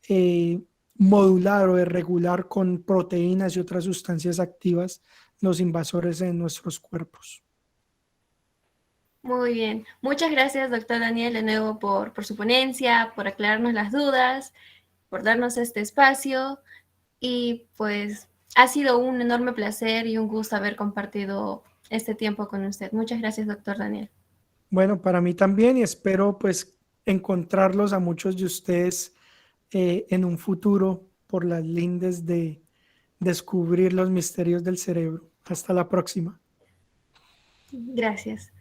eh, modular o de regular con proteínas y otras sustancias activas los invasores en nuestros cuerpos. Muy bien. Muchas gracias, doctor Daniel, de nuevo por su ponencia, por aclararnos las dudas, por darnos este espacio. Y pues ha sido un enorme placer y un gusto haber compartido este tiempo con usted. Muchas gracias, doctor Daniel. Bueno, para mí también y espero pues encontrarlos a muchos de ustedes en un futuro por las lindes de descubrir los misterios del cerebro. Hasta la próxima. Gracias.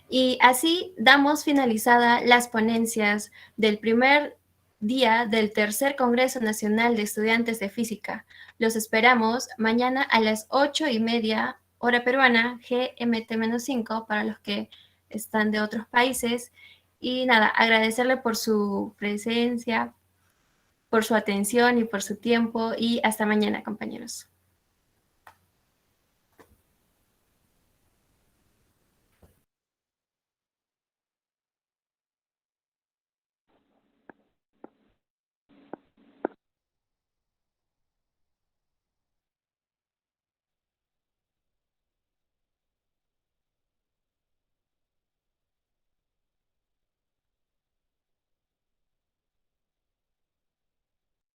Y así damos finalizada las ponencias del primer día del tercer Congreso Nacional de Estudiantes de Física. Los esperamos mañana a las 8:30 hora peruana, GMT-5, para los que están de otros países. Y nada, agradecerle por su presencia, por su atención y por su tiempo. Y hasta mañana, compañeros.